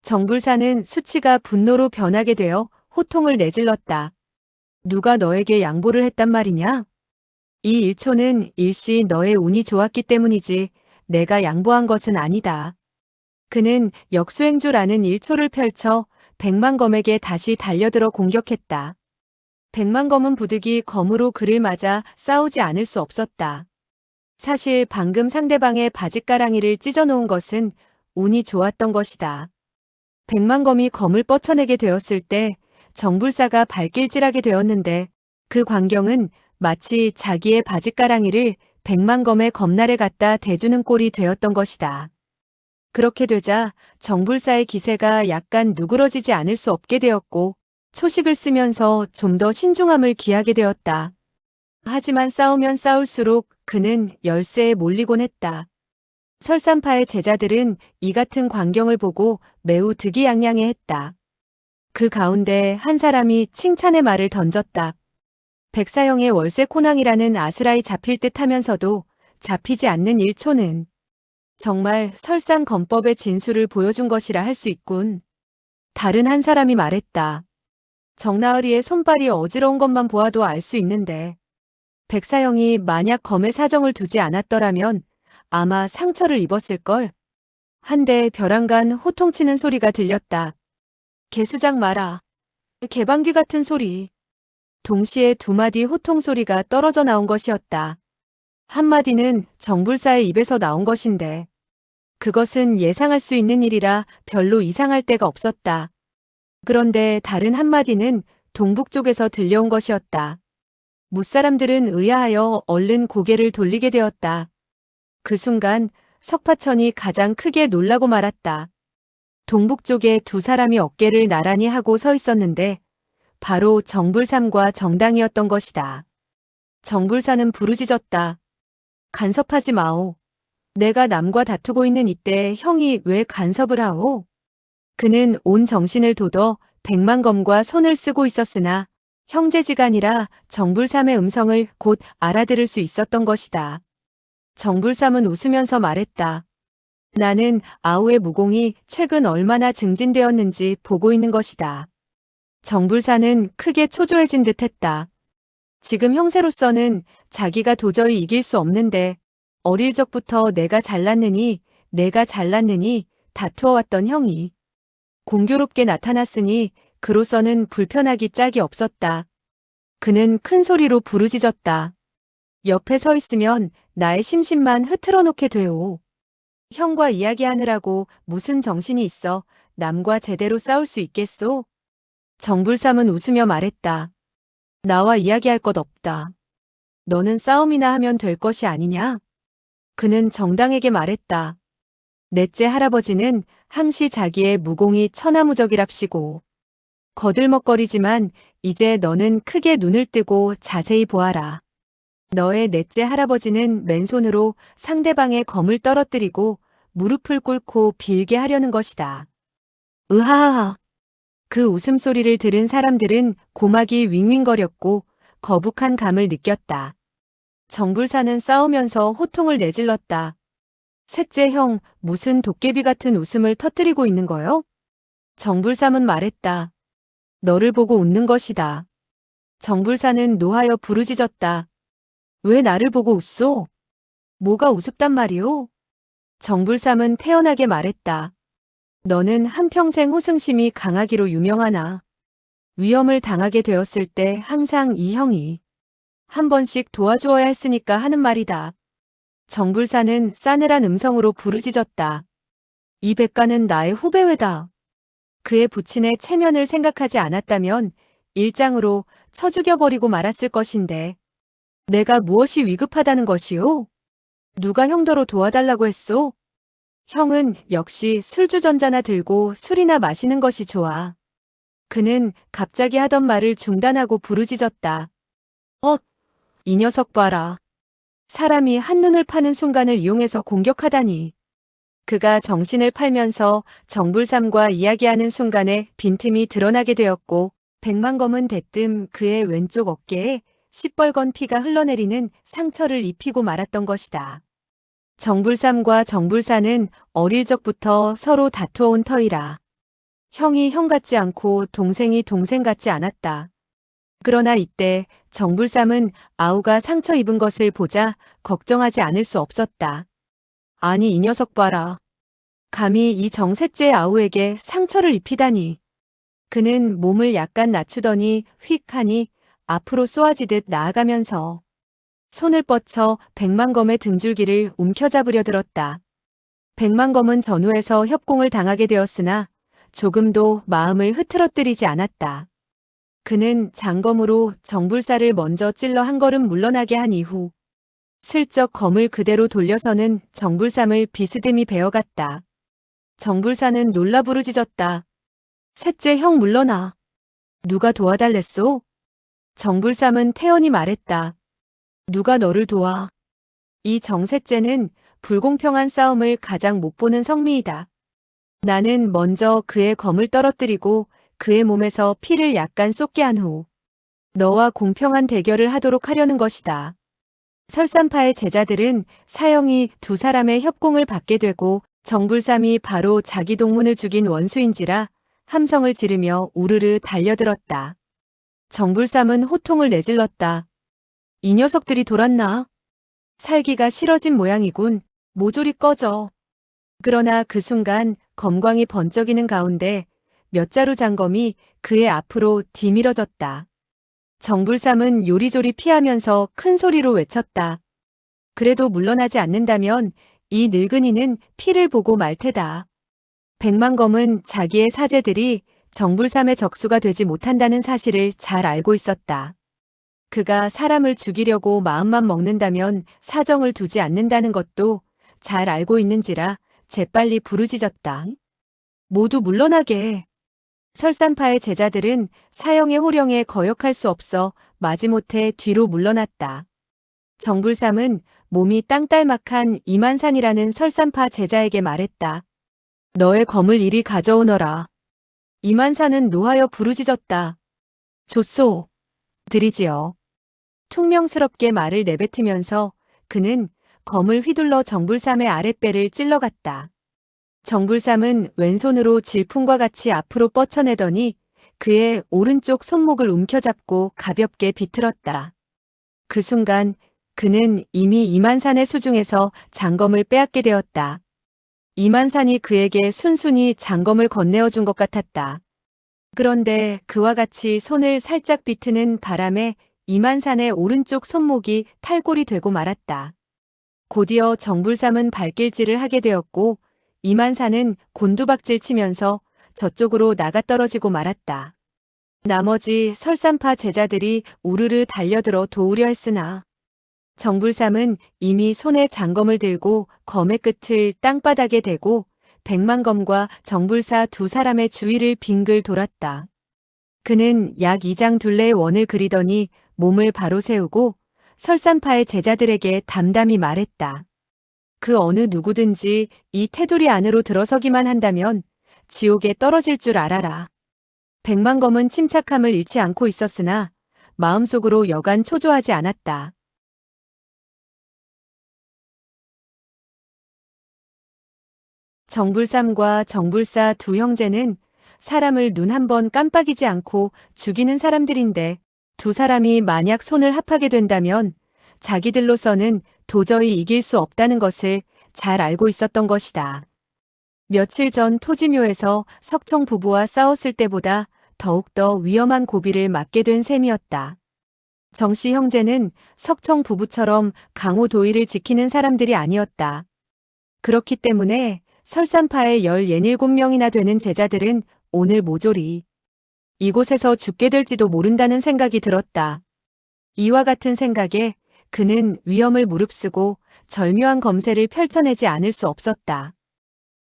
정불사는 수치가 분노로 변하게 되어 호통을 내질렀다. 누가 너에게 양보를 했단 말이냐? 이 1초는 일시 너의 운이 좋았기 때문이지 내가 양보한 것은 아니다. 그는 역수행주라는 1초를 펼쳐 백만검에게 다시 달려들어 공격했다. 백만검은 부득이 검으로 그를 맞아 싸우지 않을 수 없었다. 사실 방금 상대방의 바짓가랑이를 찢어놓은 것은 운이 좋았던 것이다. 백만검이 검을 뻗쳐내게 되었을 때 정불사가 발길질하게 되었는데 그 광경은 마치 자기의 바짓가랑이를 백만검의 검날에 갖다 대주는 꼴이 되었던 것이다. 그렇게 되자 정불사의 기세가 약간 누그러지지 않을 수 없게 되었고 초식을 쓰면서 좀 더 신중함을 기하게 되었다. 하지만 싸우면 싸울수록 그는 열세에 몰리곤 했다. 설산파의 제자들은 이 같은 광경을 보고 매우 득이양양해했다. 그 가운데 한 사람이 칭찬의 말을 던졌다. 백사형의 월세 코낭이라는 아스라이 잡힐 듯 하면서도 잡히지 않는 1초는 정말 설상검법의 진수를 보여준 것이라 할 수 있군. 다른 한 사람이 말했다. 정나으리의 손발이 어지러운 것만 보아도 알 수 있는데 백사형이 만약 검에 사정을 두지 않았더라면 아마 상처를 입었을걸. 한데 벼랑간 호통치는 소리가 들렸다. 개수작 마라. 개방귀 같은 소리. 동시에 두 마디 호통 소리가 떨어져 나온 것이었다. 한 마디는 정불사의 입에서 나온 것인데 그것은 예상할 수 있는 일이라 별로 이상할 데가 없었다. 그런데 다른 한 마디는 동북 쪽에서 들려온 것이었다. 무사람들은 의아하여 얼른 고개를 돌리게 되었다. 그 순간 석파천이 가장 크게 놀라고 말았다. 동북 쪽에 두 사람이 어깨를 나란히 하고 서 있었는데 바로 정불삼과 정당이었던 것이다. 정불사는 부르짖었다. 간섭하지 마오. 내가 남과 다투고 있는 이때 형이 왜 간섭을 하오? 그는 온 정신을 돋워 백만검과 손을 쓰고 있었으나 형제지간이라 정불삼의 음성을 곧 알아들을 수 있었던 것이다. 정불삼은 웃으면서 말했다. 나는 아우의 무공이 최근 얼마나 증진되었는지 보고 있는 것이다. 정불사는 크게 초조해진 듯했다. 지금 형세로서는 자기가 도저히 이길 수 없는데 어릴 적부터 내가 잘났느니 다투어왔던 형이 공교롭게 나타났으니 그로서는 불편하기 짝이 없었다. 그는 큰 소리로 부르짖었다. 옆에 서 있으면 나의 심신만 흐트러 놓게 되오. 형과 이야기하느라고 무슨 정신이 있어 남과 제대로 싸울 수 있겠소? 정불삼은 웃으며 말했다. 나와 이야기할 것 없다. 너는 싸움이나 하면 될 것이 아니냐? 그는 정당에게 말했다. 넷째 할아버지는 항시 자기의 무공이 천하무적이랍시고. 거들먹거리지만 이제 너는 크게 눈을 뜨고 자세히 보아라. 너의 넷째 할아버지는 맨손으로 상대방의 검을 떨어뜨리고 무릎을 꿇고 빌게 하려는 것이다. 으하하하. 그 웃음소리를 들은 사람들은 고막이 윙윙거렸고 거북한 감을 느꼈다. 정불사는 싸우면서 호통을 내질렀다. 셋째 형, 무슨 도깨비 같은 웃음을 터뜨리고 있는 거요? 정불삼은 말했다. 너를 보고 웃는 것이다. 정불사는 노하여 부르짖었다. 왜 나를 보고 웃소? 뭐가 우습단 말이오? 정불삼은 태연하게 말했다. 너는 한평생 호승심이 강하기로 유명하나. 위험을 당하게 되었을 때 항상 이 형이 한 번씩 도와주어야 했으니까 하는 말이다. 정불사는 싸늘한 음성으로 부르짖었다. 이 백가는 나의 후배회다. 그의 부친의 체면을 생각하지 않았다면 일장으로 쳐 죽여버리고 말았을 것인데 내가 무엇이 위급하다는 것이오? 누가 형더러 도와달라고 했소? 형은 역시 술주전자나 들고 술이나 마시는 것이 좋아. 그는 갑자기 하던 말을 중단하고 부르짖었다. 이 녀석 봐라. 사람이 한눈을 파는 순간을 이용해서 공격하다니. 그가 정신을 팔면서 정불삼과 이야기하는 순간에 빈틈이 드러나게 되었고 백만검은 대뜸 그의 왼쪽 어깨에 시뻘건 피가 흘러내리는 상처를 입히고 말았던 것이다. 정불삼과 정불사는 어릴 적부터 서로 다투어온 터이라. 형이 형 같지 않고 동생이 동생 같지 않았다. 그러나 이때 정불삼은 아우가 상처 입은 것을 보자 걱정하지 않을 수 없었다. 아니 이 녀석 봐라. 감히 이 정셋째 아우에게 상처를 입히다니. 그는 몸을 약간 낮추더니 휙 하니 앞으로 쏘아지듯 나아가면서 손을 뻗쳐 백만검의 등줄기를 움켜잡으려 들었다. 백만검은 전후에서 협공을 당하게 되었으나 조금도 마음을 흐트러뜨리지 않았다. 그는 장검으로 정불사를 먼저 찔러 한 걸음 물러나게 한 이후 슬쩍 검을 그대로 돌려서는 정불삼을 비스듬히 베어갔다. 정불사는 놀라 부르짖었다. 셋째 형 물러나. 누가 도와달랬소? 정불삼은 태연히 말했다. 누가 너를 도와. 이 정셋째는 불공평한 싸움을 가장 못 보는 성미이다. 나는 먼저 그의 검을 떨어뜨리고 그의 몸에서 피를 약간 쏟게 한 후 너와 공평한 대결을 하도록 하려는 것이다. 설산파의 제자들은 사형이 두 사람의 협공을 받게 되고 정불삼이 바로 자기 동문을 죽인 원수인지라 함성을 지르며 우르르 달려들었다. 정불삼은 호통을 내질렀다. 이 녀석들이 돌았나? 살기가 싫어진 모양이군. 모조리 꺼져. 그러나 그 순간 검광이 번쩍이는 가운데 몇 자루 장검이 그의 앞으로 디밀어졌다. 정불삼은 요리조리 피하면서 큰 소리로 외쳤다. 그래도 물러나지 않는다면 이 늙은이는 피를 보고 말 테다. 백만검은 자기의 사제들이 정불삼의 적수가 되지 못한다는 사실을 잘 알고 있었다. 그가 사람을 죽이려고 마음만 먹는다면 사정을 두지 않는다는 것도 잘 알고 있는지라 재빨리 부르짖었다. 모두 물러나게. 설산파의 제자들은 사형의 호령에 거역할 수 없어 마지못해 뒤로 물러났다. 정불삼은 몸이 땅딸막한 이만산이라는 설산파 제자에게 말했다. 너의 검을 이리 가져오너라. 이만산은 노하여 부르짖었다. 좋소. 들이지요. 퉁명스럽게 말을 내뱉으면서 그는 검을 휘둘러 정불삼의 아랫배를 찔러갔다. 정불삼은 왼손으로 질풍과 같이 앞으로 뻗쳐내더니 그의 오른쪽 손목을 움켜잡고 가볍게 비틀었다. 그 순간 그는 이미 이만산의 수중에서 장검을 빼앗게 되었다. 이만산이 그에게 순순히 장검을 건네어 준 것 같았다. 그런데 그와 같이 손을 살짝 비트는 바람에 이만산의 오른쪽 손목이 탈골이 되고 말았다. 곧이어 정불삼은 발길질을 하게 되었고 이만산은 곤두박질 치면서 저쪽으로 나가떨어지고 말았다. 나머지 설산파 제자들이 우르르 달려들어 도우려 했으나 정불삼은 이미 손에 장검을 들고 검의 끝을 땅바닥에 대고 백만검과 정불사 두 사람의 주위를 빙글 돌았다. 그는 약 2장 둘레의 원을 그리더니 몸을 바로 세우고 설산파의 제자들에게 담담히 말했다. 그 어느 누구든지 이 테두리 안으로 들어서기만 한다면 지옥에 떨어질 줄 알아라. 백만검은 침착함을 잃지 않고 있었으나 마음속으로 여간 초조하지 않았다. 정불삼과 정불사 두 형제는 사람을 눈 한 번 깜빡이지 않고 죽이는 사람들인데 두 사람이 만약 손을 합하게 된다면 자기들로서는 도저히 이길 수 없다는 것을 잘 알고 있었던 것이다. 며칠 전 토지묘에서 석청 부부와 싸웠을 때보다 더욱더 위험한 고비를 맞게 된 셈이었다. 정씨 형제는 석청 부부처럼 강호도의를 지키는 사람들이 아니었다. 그렇기 때문에 설산파의 17명이나 되는 제자들은 오늘 모조리 이곳에서 죽게 될지도 모른다는 생각이 들었다. 이와 같은 생각에 그는 위험을 무릅쓰고 절묘한 검세를 펼쳐내지 않을 수 없었다.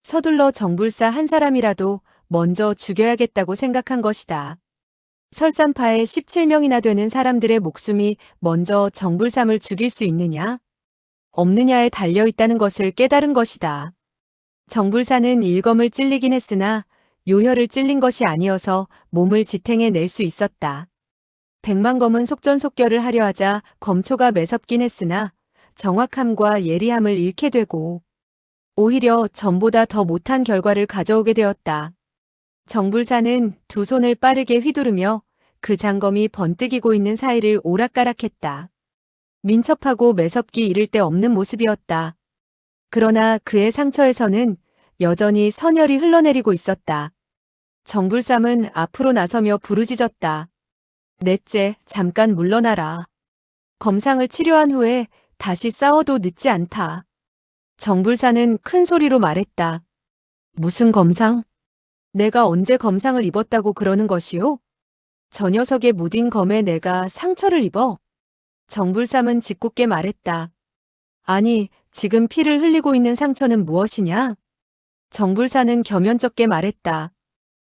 서둘러 정불사 한 사람이라도 먼저 죽여야겠다고 생각한 것이다. 설산파의 17명이나 되는 사람들의 목숨이 먼저 정불삼을 죽일 수 있느냐? 없느냐에 달려 있다는 것을 깨달은 것이다. 정불사는 일검을 찔리긴 했으나 요혈을 찔린 것이 아니어서 몸을 지탱해 낼 수 있었다. 백만검은 속전속결을 하려 하자 검초가 매섭긴 했으나 정확함과 예리함을 잃게 되고 오히려 전보다 더 못한 결과를 가져오게 되었다. 정불사는 두 손을 빠르게 휘두르며 그 장검이 번뜩이고 있는 사이를 오락가락했다. 민첩하고 매섭기 이를 데 없는 모습이었다. 그러나 그의 상처에서는 여전히 선혈이 흘러내리고 있었다. 정불삼은 앞으로 나서며 부르짖었다. 넷째, 잠깐 물러나라. 검상을 치료한 후에 다시 싸워도 늦지 않다. 정불사는 큰 소리로 말했다. 무슨 검상? 내가 언제 검상을 입었다고 그러는 것이오? 저 녀석의 무딘 검에 내가 상처를 입어? 정불삼은 짓궂게 말했다. 아니, 지금 피를 흘리고 있는 상처는 무엇이냐? 정불사는 겸연쩍게 말했다.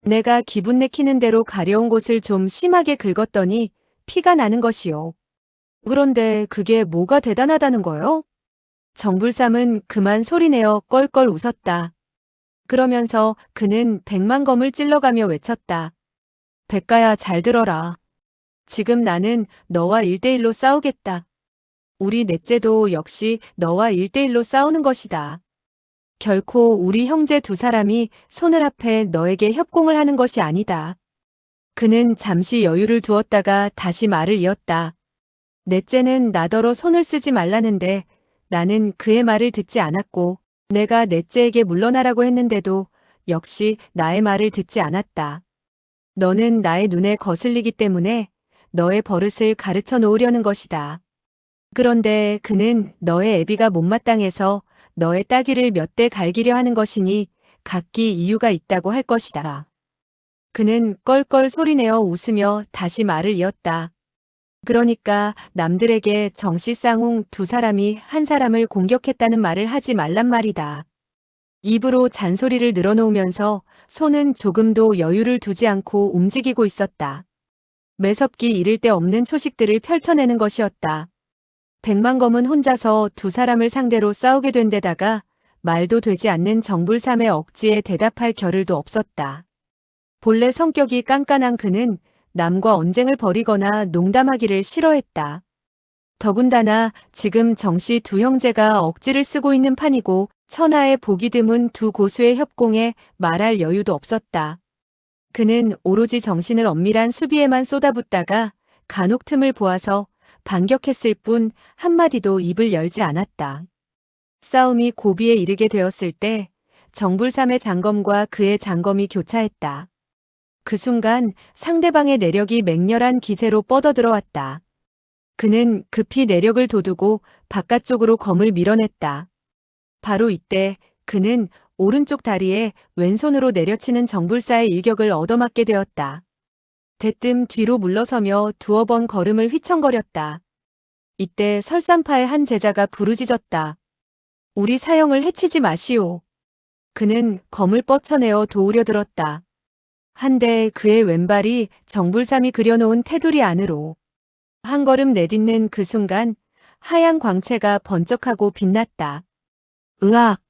내가 기분 내키는 대로 가려운 곳을 좀 심하게 긁었더니 피가 나는 것이요. 그런데 그게 뭐가 대단하다는 거요? 정불삼은 그만 소리내어 껄껄 웃었다. 그러면서 그는 백만검을 찔러가며 외쳤다. 백가야, 잘 들어라. 지금 나는 너와 1대1로 싸우겠다. 우리 넷째도 역시 너와 1대1로 싸우는 것이다. 결코 우리 형제 두 사람이 손을 합해 너에게 협공을 하는 것이 아니다. 그는 잠시 여유를 두었다가 다시 말을 이었다. 넷째는 나더러 손을 쓰지 말라는데 나는 그의 말을 듣지 않았고 내가 넷째에게 물러나라고 했는데도 역시 나의 말을 듣지 않았다. 너는 나의 눈에 거슬리기 때문에 너의 버릇을 가르쳐 놓으려는 것이다. 그런데 그는 너의 애비가 못마땅해서 너의 따귀를 몇 대 갈기려 하는 것이니 각기 이유가 있다고 할 것이다. 그는 껄껄 소리내어 웃으며 다시 말을 이었다. 그러니까 남들에게 정씨 쌍웅 두 사람이 한 사람을 공격했다는 말을 하지 말란 말이다. 입으로 잔소리를 늘어놓으면서 손은 조금도 여유를 두지 않고 움직이고 있었다. 매섭기 이를 데 없는 초식들을 펼쳐내는 것이었다. 백만검은 혼자서 두 사람을 상대로 싸우게 된 데다가 말도 되지 않는 정불삼의 억지에 대답할 겨를도 없었다. 본래 성격이 깐깐한 그는 남과 언쟁을 벌이거나 농담하기를 싫어했다. 더군다나 지금 정씨 두 형제가 억지를 쓰고 있는 판이고 천하에 보기 드문 두 고수의 협공에 말할 여유도 없었다. 그는 오로지 정신을 엄밀한 수비에만 쏟아붓다가 간혹 틈을 보아서 반격했을 뿐 한마디도 입을 열지 않았다. 싸움이 고비에 이르게 되었을 때 정불삼의 장검과 그의 장검이 교차했다. 그 순간 상대방의 내력이 맹렬한 기세로 뻗어들어왔다. 그는 급히 내력을 돋우고 바깥쪽으로 검을 밀어냈다. 바로 이때 그는 오른쪽 다리에 왼손으로 내려치는 정불사의 일격을 얻어맞게 되었다. 대뜸 뒤로 물러서며 두어 번 걸음을 휘청거렸다. 이때 설산파의 한 제자가 부르짖었다. 우리 사형을 해치지 마시오. 그는 검을 뻗쳐내어 도우려 들었다. 한데 그의 왼발이 정불삼이 그려놓은 테두리 안으로 한 걸음 내딛는 그 순간 하얀 광채가 번쩍하고 빛났다. 으악!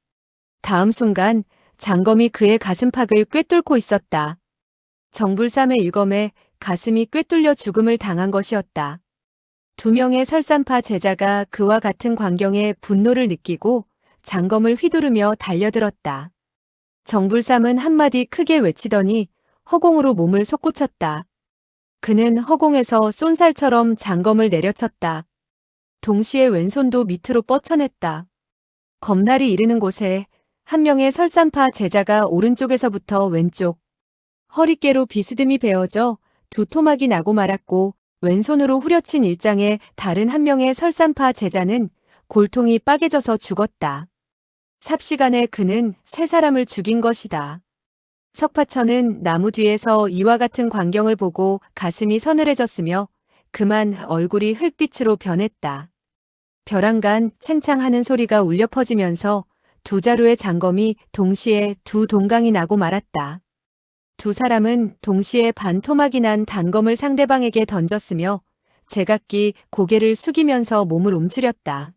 다음 순간 장검이 그의 가슴팍을 꿰뚫고 있었다. 정불삼의 일검에 가슴이 꿰뚫려 죽음을 당한 것이었다. 두 명의 설산파 제자가 그와 같은 광경에 분노를 느끼고 장검을 휘두르며 달려들었다. 정불삼은 한마디 크게 외치더니 허공으로 몸을 솟구쳤다. 그는 허공에서 쏜살처럼 장검을 내려쳤다. 동시에 왼손도 밑으로 뻗쳐냈다. 검날이 이르는 곳에 한 명의 설산파 제자가 오른쪽에서부터 왼쪽 허리깨로 비스듬히 베어져 두 토막이 나고 말았고 왼손으로 후려친 일장에 다른 한 명의 설산파 제자는 골통이 빠개져서 죽었다. 삽시간에 그는 세 사람을 죽인 것이다. 석파천은 나무 뒤에서 이와 같은 광경을 보고 가슴이 서늘해졌으며 그만 얼굴이 흙빛으로 변했다. 벼랑간 챙창하는 소리가 울려 퍼지면서 두 자루의 장검이 동시에 두 동강이 나고 말았다. 두 사람은 동시에 반토막이 난 단검을 상대방에게 던졌으며 제각기 고개를 숙이면서 몸을 움츠렸다.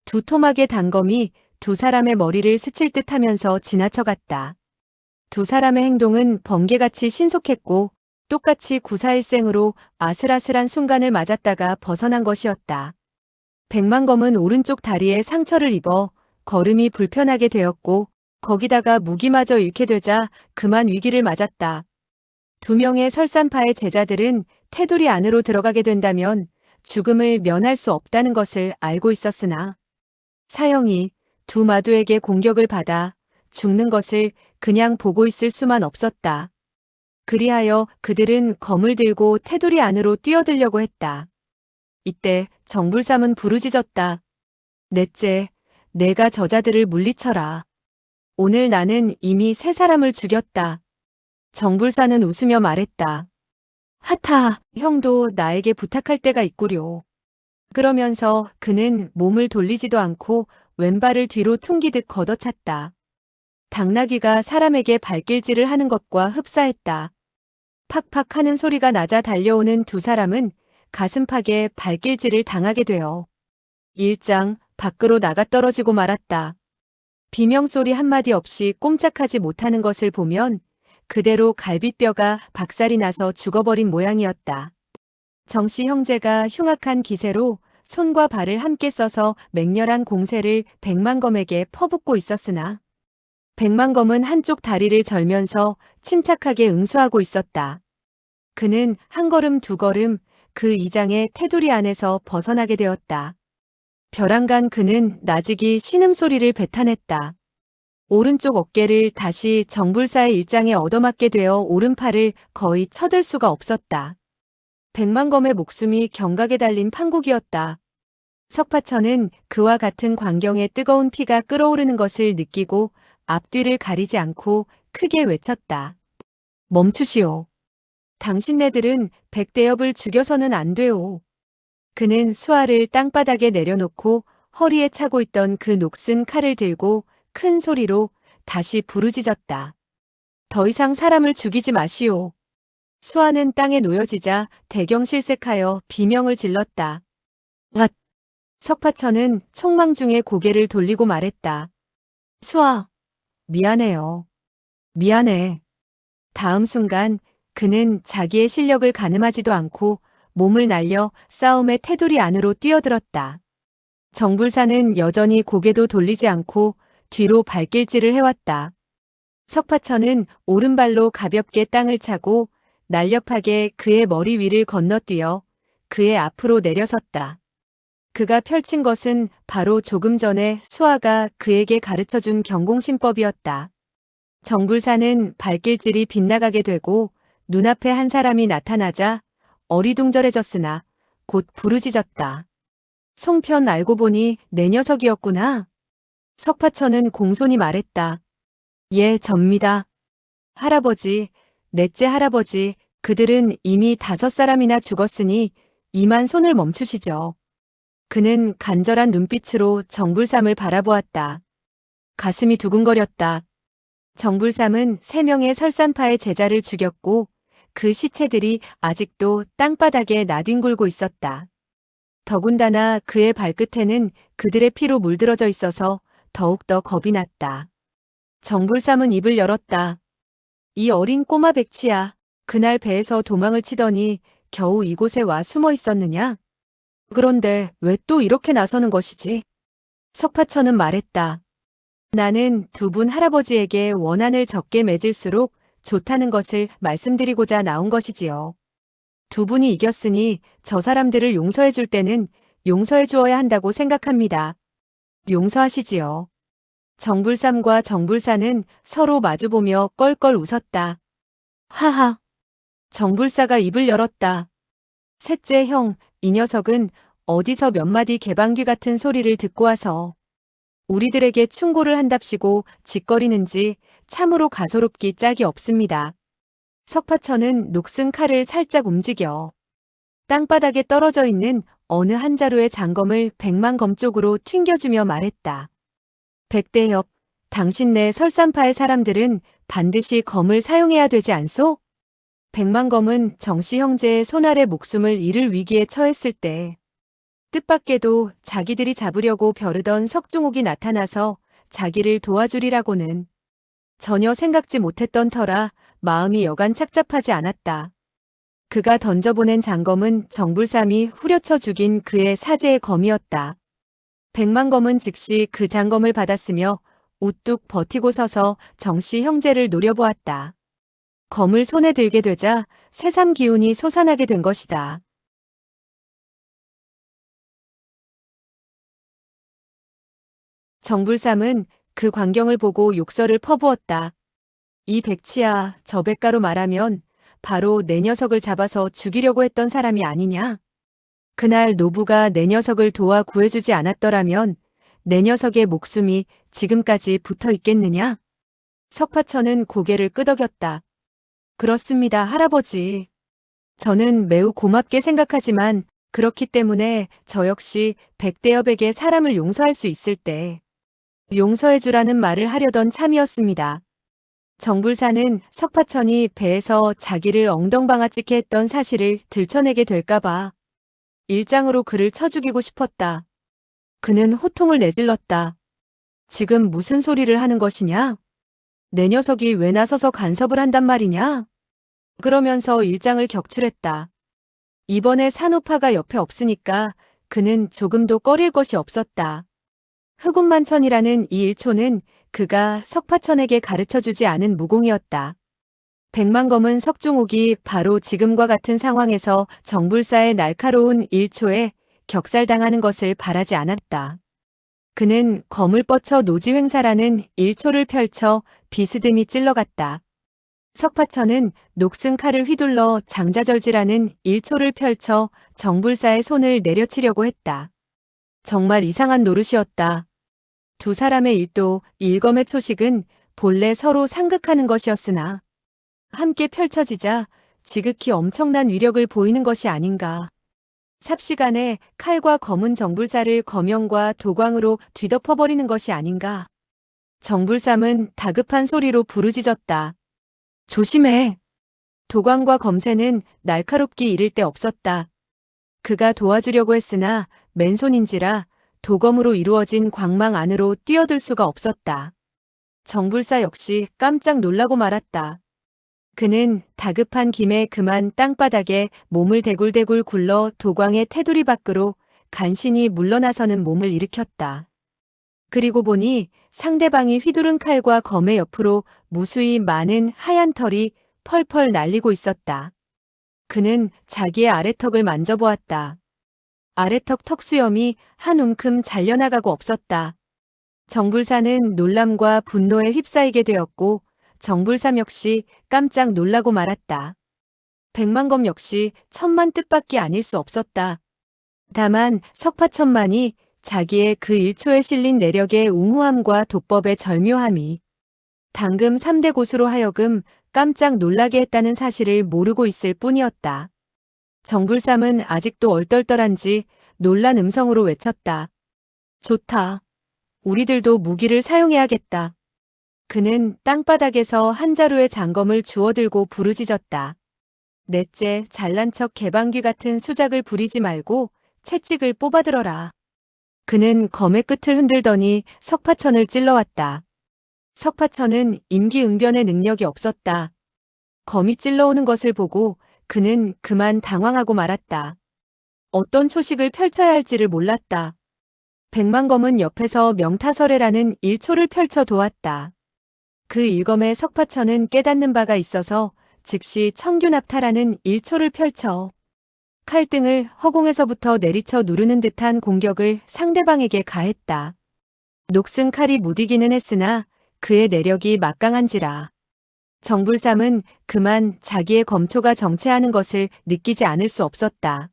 두 토막의 단검이 두 사람의 머리를 스칠 듯 하면서 지나쳐갔다. 두 사람의 행동은 번개같이 신속했고 똑같이 구사일생으로 아슬아슬한 순간을 맞았다가 벗어난 것이었다. 백만검은 오른쪽 다리에 상처를 입어 걸음이 불편하게 되었고 거기다가 무기마저 잃게 되자 그만 위기를 맞았다. 두 명의 설산파의 제자들은 테두리 안으로 들어가게 된다면 죽음을 면할 수 없다는 것을 알고 있었으나 사형이 두 마두에게 공격을 받아 죽는 것을 그냥 보고 있을 수만 없었다. 그리하여 그들은 검을 들고 테두리 안으로 뛰어들려고 했다. 이때 정불삼은 부르짖었다. 넷째, 내가 저자들을 물리쳐라. 오늘 나는 이미 세 사람을 죽였다. 정불사는 웃으며 말했다. 하타, 형도 나에게 부탁할 때가 있구려. 그러면서 그는 몸을 돌리지도 않고 왼발을 뒤로 퉁기듯 걷어찼다. 당나귀가 사람에게 발길질을 하는 것과 흡사했다. 팍팍 하는 소리가 나자 달려오는 두 사람은 가슴팍에 발길질을 당하게 되어 일장 밖으로 나가 떨어지고 말았다. 비명소리 한마디 없이 꼼짝하지 못하는 것을 보면 그대로 갈비뼈가 박살이 나서 죽어버린 모양이었다. 정씨 형제가 흉악한 기세로 손과 발을 함께 써서 맹렬한 공세를 백만검에게 퍼붓고 있었으나 백만검은 한쪽 다리를 절면서 침착하게 응수하고 있었다. 그는 한 걸음 두 걸음 그 이장의 테두리 안에서 벗어나게 되었다. 벼랑간 그는 나직이 신음소리를 뱉어냈다. 오른쪽 어깨를 다시 정불사의 일장에 얻어맞게 되어 오른팔을 거의 쳐들 수가 없었다. 백만검의 목숨이 경각에 달린 판국이었다. 석파천은 그와 같은 광경에 뜨거운 피가 끓어오르는 것을 느끼고 앞뒤를 가리지 않고 크게 외쳤다. 멈추시오. 당신네들은 백대엽을 죽여서는 안 돼요. 그는 수알을 땅바닥에 내려놓고 허리에 차고 있던 그 녹슨 칼을 들고 큰 소리로 다시 부르짖었다. 더 이상 사람을 죽이지 마시오. 수아는 땅에 놓여지자 대경실색하여 비명을 질렀다. 앗! 석파천은 촉망 중에 고개를 돌리고 말했다. 수아, 미안해요. 미안해. 다음 순간 그는 자기의 실력을 가늠하지도 않고 몸을 날려 싸움의 테두리 안으로 뛰어들었다. 정불사는 여전히 고개도 돌리지 않고 뒤로 발길질을 해왔다. 석파천은 오른발로 가볍게 땅을 차고 날렵하게 그의 머리 위를 건너뛰어 그의 앞으로 내려섰다. 그가 펼친 것은 바로 조금 전에 수아가 그에게 가르쳐준 경공신법이었다. 정불사는 발길질이 빗나가게 되고 눈앞에 한 사람이 나타나자 어리둥절해졌으나 곧 부르짖었다. 송편 알고 보니 내 녀석이었구나. 석파천은 공손히 말했다. 예, 접니다. 할아버지, 넷째 할아버지, 그들은 이미 5사람이나 죽었으니 이만 손을 멈추시죠. 그는 간절한 눈빛으로 정불삼을 바라보았다. 가슴이 두근거렸다. 정불삼은 3명의 설산파의 제자를 죽였고 그 시체들이 아직도 땅바닥에 나뒹굴고 있었다. 더군다나 그의 발끝에는 그들의 피로 물들어져 있어서 더욱더 겁이 났다. 정불삼은 입을 열었다. 이 어린 꼬마 백치야, 그날 배에서 도망을 치더니 겨우 이곳에 와 숨어 있었느냐? 그런데 왜 또 이렇게 나서는 것이지? 석파천은 말했다. 나는 2분 할아버지에게 원한을 적게 맺을수록 좋다는 것을 말씀드리고자 나온 것이지요. 2분이 이겼으니 저 사람들을 용서해 줄 때는 용서해 주어야 한다고 생각합니다. 용서하시지요. 정불삼과 정불사는 서로 마주보며 껄껄 웃었다. 하하. 정불사가 입을 열었다. 셋째 형, 이 녀석은 어디서 몇 마디 개방귀 같은 소리를 듣고 와서 우리들에게 충고를 한답시고 짓거리는지 참으로 가소롭기 짝이 없습니다. 석파천은 녹슨 칼을 살짝 움직여 땅바닥에 떨어져 있는 어느 한 자루의 장검을 백만검 쪽으로 튕겨주며 말했다. 백대엽, 당신네 설산파의 사람들은 반드시 검을 사용해야 되지 않소? 백만검은 정씨 형제의 손아래 목숨을 잃을 위기에 처했을 때 뜻밖에도 자기들이 잡으려고 벼르던 석중옥이 나타나서 자기를 도와주리라고는 전혀 생각지 못했던 터라 마음이 여간 착잡하지 않았다. 그가 던져보낸 장검은 정불삼이 후려쳐 죽인 그의 사제의 검이었다. 백만검은 즉시 그 장검을 받았으며 우뚝 버티고 서서 정씨 형제를 노려보았다. 검을 손에 들게 되자 새삼 기운이 솟아나게 된 것이다. 정불삼은 그 광경을 보고 욕설을 퍼부었다. 이 백치야, 저 백가로 말하면 바로 내 녀석을 잡아서 죽이려고 했던 사람이 아니냐? 그날 노부가 내 녀석을 도와 구해주지 않았더라면 내 녀석의 목숨이 지금까지 붙어 있겠느냐? 석파천은 고개를 끄덕였다. 그렇습니다, 할아버지. 저는 매우 고맙게 생각하지만 그렇기 때문에 저 역시 백대엽에게 사람을 용서할 수 있을 때 용서해주라는 말을 하려던 참이었습니다. 정불사는 석파천이 배에서 자기를 엉덩방아찍게 했던 사실을 들춰내게 될까봐 일장으로 그를 쳐 죽이고 싶었다. 그는 호통을 내질렀다. 지금 무슨 소리를 하는 것이냐? 내 녀석이 왜 나서서 간섭을 한단 말이냐? 그러면서 일장을 격출했다. 이번에 산호파가 옆에 없으니까 그는 조금도 꺼릴 것이 없었다. 흑운만천이라는 이 일초는 그가 석파천에게 가르쳐주지 않은 무공이었다. 백만검은 석중옥이 바로 지금과 같은 상황에서 정불사의 날카로운 일초에 격살당하는 것을 바라지 않았다. 그는 검을 뻗쳐 노지횡사라는 일초를 펼쳐 비스듬히 찔러갔다. 석파천은 녹슨 칼을 휘둘러 장자절지라는 일초를 펼쳐 정불사의 손을 내려치려고 했다. 정말 이상한 노릇이었다. 2사람의 일도 일검의 초식은 본래 서로 상극하는 것이었으나 함께 펼쳐지자 지극히 엄청난 위력을 보이는 것이 아닌가. 삽시간에 칼과 검은 정불사를 검형과 도광으로 뒤덮어버리는 것이 아닌가. 정불삼은 다급한 소리로 부르짖었다. 조심해. 도광과 검새는 날카롭기 이를 데 없었다. 그가 도와주려고 했으나 맨손인지라 도검으로 이루어진 광망 안으로 뛰어들 수가 없었다. 정불사 역시 깜짝 놀라고 말았다. 그는 다급한 김에 그만 땅바닥에 몸을 대굴대굴 굴러 도광의 테두리 밖으로 간신히 물러나서는 몸을 일으켰다. 그리고 보니 상대방이 휘두른 칼과 검의 옆으로 무수히 많은 하얀 털이 펄펄 날리고 있었다. 그는 자기의 아래턱을 만져보았다. 아래턱 턱수염이 한 움큼 잘려나가고 없었다. 정불사는 놀람과 분노에 휩싸이게 되었고 정불삼 역시 깜짝 놀라고 말았다. 백만검 역시 천만 뜻밖이 아닐 수 없었다. 다만 석파천만이 자기의 그 1초에 실린 내력의 우무함과 도법의 절묘함이 당금 3대 고수로 하여금 깜짝 놀라게 했다는 사실을 모르고 있을 뿐이었다. 정불삼은 아직도 얼떨떨한지 놀란 음성으로 외쳤다. 좋다. 우리들도 무기를 사용해야겠다. 그는 땅바닥에서 한 자루의 장검을 주워들고 부르짖었다. 넷째, 잘난 척 개방귀 같은 수작을 부리지 말고 채찍을 뽑아들어라. 그는 검의 끝을 흔들더니 석파천을 찔러왔다. 석파천은 임기응변의 능력이 없었다. 검이 찔러오는 것을 보고 그는 그만 당황하고 말았다. 어떤 초식을 펼쳐야 할지를 몰랐다. 백만검은 옆에서 명타설해라는 일초를 펼쳐 도왔다. 그 일검에 석파천은 깨닫는 바가 있어서 즉시 청규납타라는 일초를 펼쳐 칼등을 허공에서부터 내리쳐 누르는 듯한 공격을 상대방에게 가했다. 녹슨 칼이 무디기는 했으나 그의 내력이 막강한지라. 정불삼은 그만 자기의 검초가 정체하는 것을 느끼지 않을 수 없었다.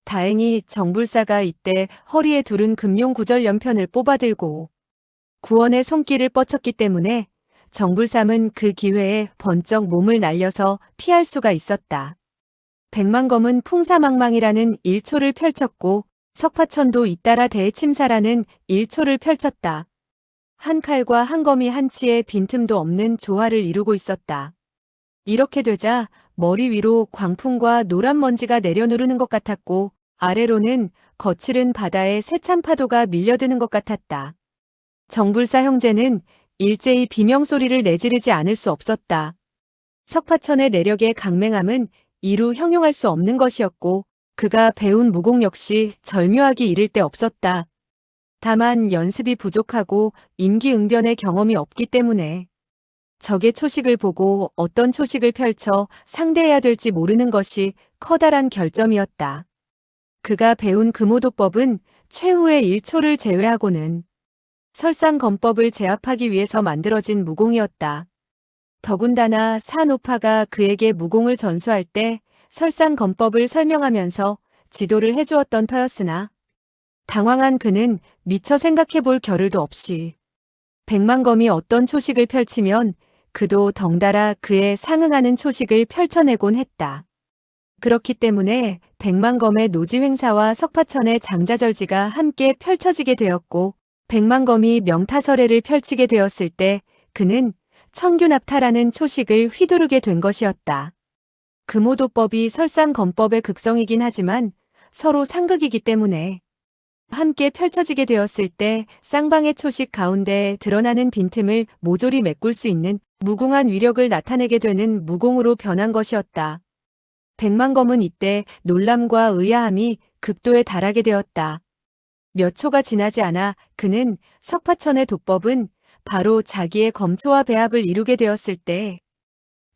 다행히 정불사가 이때 허리에 두른 금용 구절 연편을 뽑아들고 구원의 손길을 뻗쳤기 때문에 정불삼은 그 기회에 번쩍 몸을 날려서 피할 수가 있었다. 백만검은 풍사망망이라는 일초를 펼쳤고 석파천도 잇따라 대침사라는 일초를 펼쳤다. 한 칼과 한 검이 한치의 빈틈도 없는 조화를 이루고 있었다. 이렇게 되자 머리 위로 광풍과 노란 먼지가 내려누르는 것 같았고 아래로는 거칠은 바다의 세찬 파도가 밀려드는 것 같았다. 정불사 형제는 일제히 비명소리를 내지르지 않을 수 없었다. 석파천의 내력의 강맹함은 이루 형용할 수 없는 것이었고 그가 배운 무공 역시 절묘하기 이를 데 없었다. 다만 연습이 부족하고 임기응변의 경험이 없기 때문에 적의 초식을 보고 어떤 초식을 펼쳐 상대해야 될지 모르는 것이 커다란 결점이었다. 그가 배운 금오도법은 최후의 1초를 제외하고는 설상검법을 제압하기 위해서 만들어진 무공이었다. 더군다나 사노파가 그에게 무공을 전수할 때 설상검법을 설명하면서 지도를 해주었던 터였으나 당황한 그는 미처 생각해볼 겨를도 없이 백만검이 어떤 초식을 펼치면 그도 덩달아 그에 상응하는 초식을 펼쳐내곤 했다. 그렇기 때문에 백만검의 노지횡사와 석파천의 장자절지가 함께 펼쳐지게 되었고 백만검이 명타설해를 펼치게 되었을 때 그는 청규납타라는 초식을 휘두르게 된 것이었다. 금오도법이 설상검법의 극성이긴 하지만 서로 상극이기 때문에 함께 펼쳐지게 되었을 때 쌍방의 초식 가운데 드러나는 빈틈을 모조리 메꿀 수 있는 무궁한 위력을 나타내게 되는 무공으로 변한 것이었다. 백만검은 이때 놀람과 의아함이 극도에 달하게 되었다. 몇 초가 지나지 않아 그는 석파천의 도법은 바로 자기의 검초와 배합을 이루게 되었을 때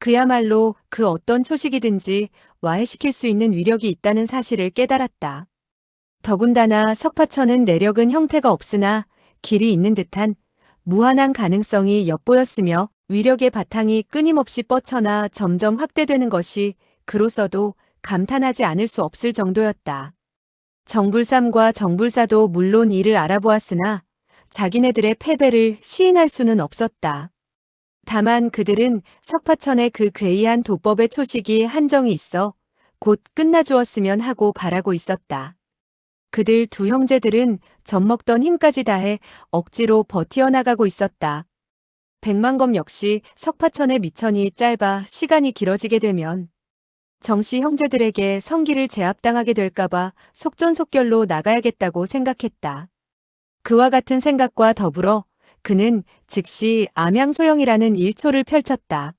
그야말로 그 어떤 초식이든지 와해시킬 수 있는 위력이 있다는 사실을 깨달았다. 더군다나 석파천은 내력은 형태가 없으나 길이 있는 듯한 무한한 가능성이 엿보였으며 위력의 바탕이 끊임없이 뻗쳐나 점점 확대되는 것이 그로서도 감탄하지 않을 수 없을 정도였다. 정불삼과 정불사도 물론 이를 알아보았으나 자기네들의 패배를 시인할 수는 없었다. 다만 그들은 석파천의 그 괴이한 도법의 초식이 한정이 있어 곧 끝나주었으면 하고 바라고 있었다. 그들 두 형제들은 젖먹던 힘까지 다해 억지로 버티어나가고 있었다. 백만검 역시 석파천의 미천이 짧아 시간이 길어지게 되면 정씨 형제들에게 성기를 제압당하게 될까봐 속전속결로 나가야겠다고 생각했다. 그와 같은 생각과 더불어 그는 즉시 암양소형이라는 일초를 펼쳤다.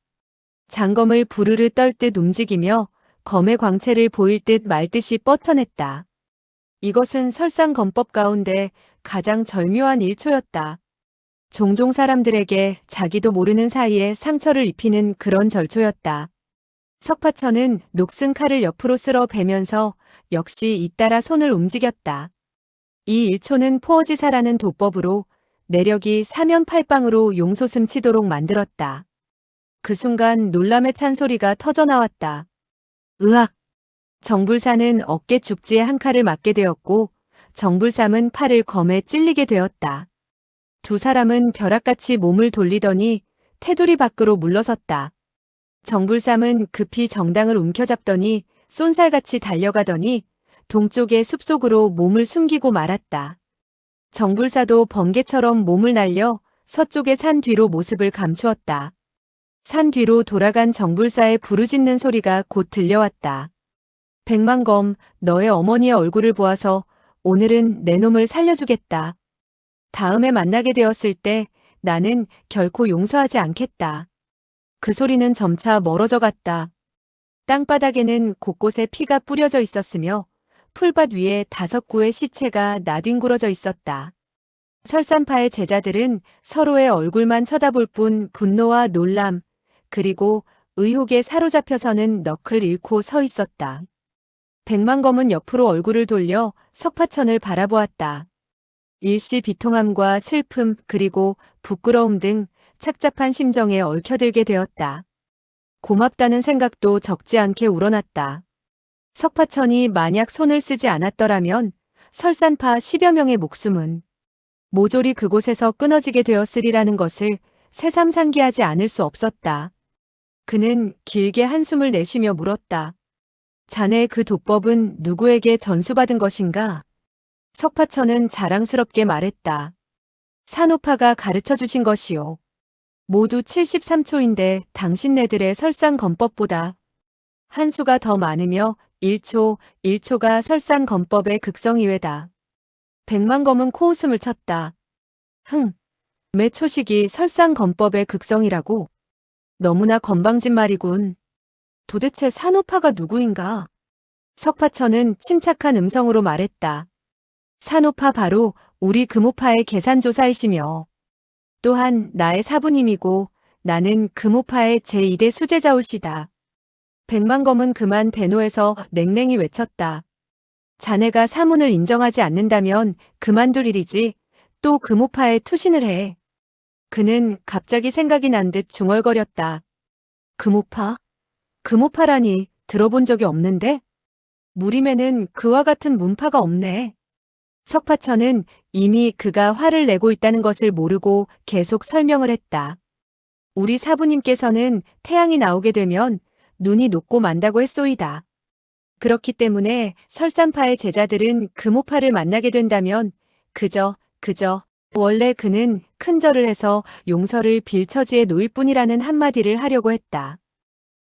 장검을 부르르 떨듯 움직이며 검의 광채를 보일 듯 말 듯이 뻗쳐냈다. 이것은 설상검법 가운데 가장 절묘한 일초였다. 종종 사람들에게 자기도 모르는 사이에 상처를 입히는 그런 절초였다. 석파천은 녹슨 칼을 옆으로 쓸어 베면서 역시 잇따라 손을 움직였다. 이 일초는 포어지사라는 도법으로 내력이 사면팔방으로 용솟음 치도록 만들었다. 그 순간 놀람의 찬소리가 터져나왔다. 으악! 정불사는 어깨 죽지에 한 칼을 맞게 되었고 정불삼은 팔을 검에 찔리게 되었다. 두 사람은 벼락같이 몸을 돌리더니 테두리 밖으로 물러섰다. 정불삼은 급히 정당을 움켜잡더니 쏜살같이 달려가더니 동쪽의 숲속으로 몸을 숨기고 말았다. 정불사도 번개처럼 몸을 날려 서쪽의 산 뒤로 모습을 감추었다. 산 뒤로 돌아간 정불사의 부르짖는 소리가 곧 들려왔다. 백만검, 너의 어머니의 얼굴을 보아서 오늘은 내 놈을 살려주겠다. 다음에 만나게 되었을 때 나는 결코 용서하지 않겠다. 그 소리는 점차 멀어져 갔다. 땅바닥에는 곳곳에 피가 뿌려져 있었으며 풀밭 위에 5구의 시체가 나뒹굴어져 있었다. 설산파의 제자들은 서로의 얼굴만 쳐다볼 뿐 분노와 놀람, 그리고 의혹에 사로잡혀서는 넋을 잃고 서 있었다. 백만검은 옆으로 얼굴을 돌려 석파천을 바라보았다. 일시 비통함과 슬픔 그리고 부끄러움 등 착잡한 심정에 얽혀들게 되었다. 고맙다는 생각도 적지 않게 우러났다. 석파천이 만약 손을 쓰지 않았더라면 설산파 10여 명의 목숨은 모조리 그곳에서 끊어지게 되었으리라는 것을 새삼 상기하지 않을 수 없었다. 그는 길게 한숨을 내쉬며 물었다. 자네 그 도법은 누구에게 전수받은 것인가? 석파천은 자랑스럽게 말했다. 산호파가 가르쳐 주신 것이요. 모두 73초인데 당신네들의 설상검법보다 한 수가 더 많으며 1초가 설상검법의 극성이외다. 백만검은 코웃음을 쳤다. 매 초식이 설상검법의 극성이라고? 너무나 건방진 말이군. 도대체 산호파가 누구인가? 석파천은 침착한 음성으로 말했다. 산호파 바로 우리 금호파의 계산조사이시며 또한 나의 사부님이고 나는 금호파의 제2대 수제자올시다. 백만검은 그만 대노해서 냉랭히 외쳤다. 자네가 사문을 인정하지 않는다면 그만둘 일이지 또 금호파에 투신을 해. 그는 갑자기 생각이 난 듯 중얼거렸다. 금호파? 금호파라니 들어본 적이 없는데? 무림에는 그와 같은 문파가 없네. 석파천은 이미 그가 화를 내고 있다는 것을 모르고 계속 설명을 했다. 우리 사부님께서는 태양이 나오게 되면 눈이 녹고 만다고 했소이다. 그렇기 때문에 설산파의 제자들은 금호파를 만나게 된다면 그저 원래 그는 큰 절을 해서 용서를 빌 처지에 놓일 뿐이라는 한마디를 하려고 했다.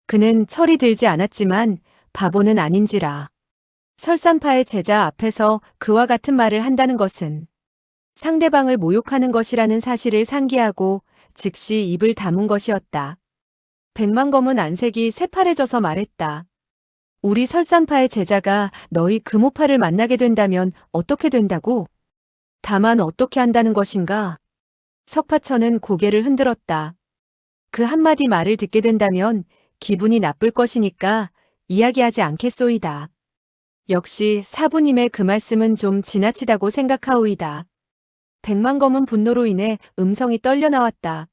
그는 철이 들지 않았지만 바보는 아닌지라. 설산파의 제자 앞에서 그와 같은 말을 한다는 것은 상대방을 모욕하는 것이라는 사실을 상기하고 즉시 입을 다문 것이었다. 백만검은 안색이 새파래져서 말했다. 우리 설산파의 제자가 너희 금호파를 만나게 된다면 어떻게 된다고? 다만 어떻게 한다는 것인가? 석파천은 고개를 흔들었다. 그 한마디 말을 듣게 된다면 기분이 나쁠 것이니까 이야기하지 않겠소이다. 역시 사부님의 그 말씀은 좀 지나치다고 생각하오이다. 백만검은 분노로 인해 음성이 떨려 나왔다.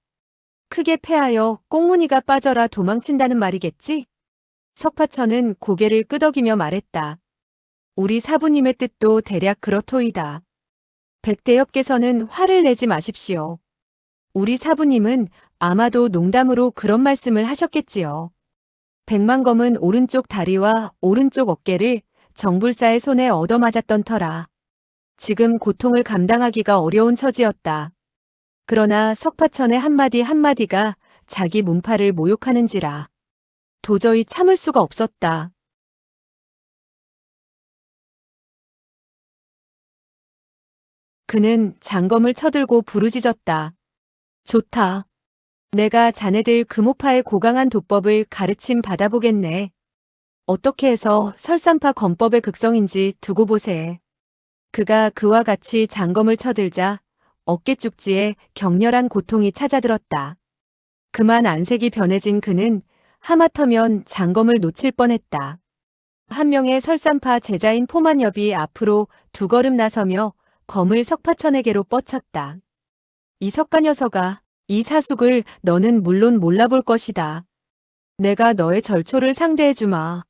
크게 패하여 꽁무니가 빠져라 도망친다는 말이겠지? 석파천은 고개를 끄덕이며 말했다. 우리 사부님의 뜻도 대략 그렇토이다. 백대엽께서는 화를 내지 마십시오. 우리 사부님은 아마도 농담으로 그런 말씀을 하셨겠지요. 백만검은 오른쪽 다리와 오른쪽 어깨를 정불사의 손에 얻어맞았던 터라. 지금 고통을 감당하기가 어려운 처지였다. 그러나 석파천의 한마디 한마디가 자기 문파를 모욕하는지라. 도저히 참을 수가 없었다. 그는 장검을 쳐들고 부르짖었다. 좋다. 내가 자네들 금오파의 고강한 도법을 가르침 받아보겠네. 어떻게 해서 설산파 검법의 극성인지 두고 보세. 그가 그와 같이 장검을 쳐들자 어깨 쪽지에 격렬한 고통이 찾아들었다. 그만 안색이 변해진 그는 하마터면 장검을 놓칠 뻔했다. 한 명의 설산파 제자인 포만엽이 앞으로 두 걸음 나서며 검을 석파천에게로 뻗쳤다. 이 석가 녀석아, 이 사숙을 너는 물론 몰라볼 것이다. 내가 너의 절초를 상대해주마.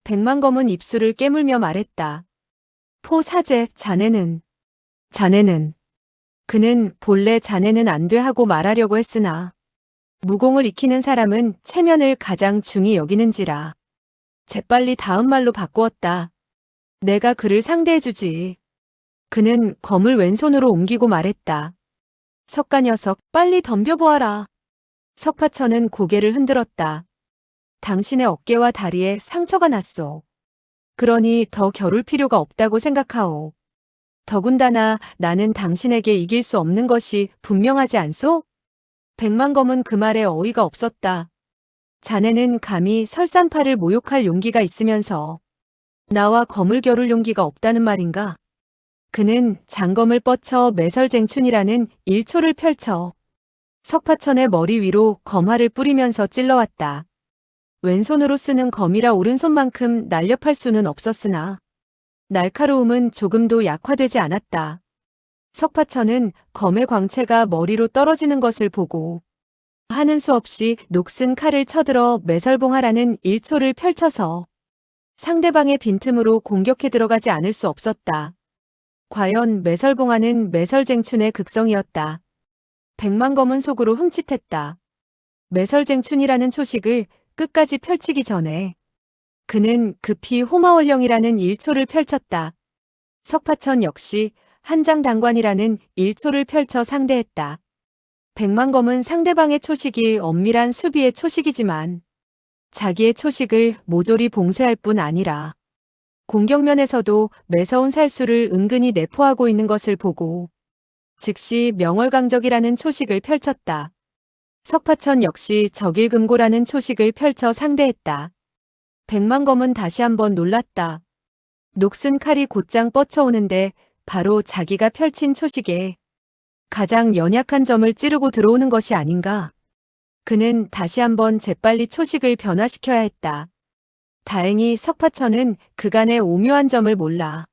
백만검은 입술을 깨물며 말했다. 포사제, 자네는. 그는 본래 자네는 안 돼 하고 말하려고 했으나 무공을 익히는 사람은 체면을 가장 중히 여기는지라. 재빨리 다음 말로 바꾸었다. 내가 그를 상대해주지. 그는 검을 왼손으로 옮기고 말했다. 석가 녀석, 빨리 덤벼보아라. 석파천은 고개를 흔들었다. 당신의 어깨와 다리에 상처가 났소. 그러니 더 겨룰 필요가 없다고 생각하오. 더군다나 나는 당신에게 이길 수 없는 것이 분명하지 않소? 백만검은 그 말에 어이가 없었다. 자네는 감히 설산파를 모욕할 용기가 있으면서 나와 검을 겨룰 용기가 없다는 말인가? 그는 장검을 뻗쳐 매설쟁춘이라는 일초를 펼쳐 석파천의 머리 위로 검화를 뿌리면서 찔러왔다. 왼손으로 쓰는 검이라 오른손만큼 날렵할 수는 없었으나 날카로움은 조금도 약화되지 않았다. 석파천은 검의 광채가 머리로 떨어지는 것을 보고 하는 수 없이 녹슨 칼을 쳐들어 매설봉하라는 일초를 펼쳐서 상대방의 빈틈으로 공격해 들어가지 않을 수 없었다. 과연 매설봉하는 매설쟁춘의 극성이었다. 백만검은 속으로 흠칫했다. 매설쟁춘이라는 초식을 끝까지 펼치기 전에 그는 급히 호마월령이라는 일초를 펼쳤다. 석파천 역시 한장당관이라는 일초를 펼쳐 상대했다. 백만검은 상대방의 초식이 엄밀한 수비의 초식이지만 자기의 초식을 모조리 봉쇄할 뿐 아니라 공격면에서도 매서운 살수를 은근히 내포하고 있는 것을 보고 즉시 명월강적이라는 초식을 펼쳤다. 석파천 역시 적일금고라는 초식을 펼쳐 상대했다. 백만검은 다시 한번 놀랐다. 녹슨 칼이 곧장 뻗쳐오는데 바로 자기가 펼친 초식에 가장 연약한 점을 찌르고 들어오는 것이 아닌가. 그는 다시 한번 재빨리 초식을 변화시켜야 했다. 다행히 석파천은 그간의 오묘한 점을 몰라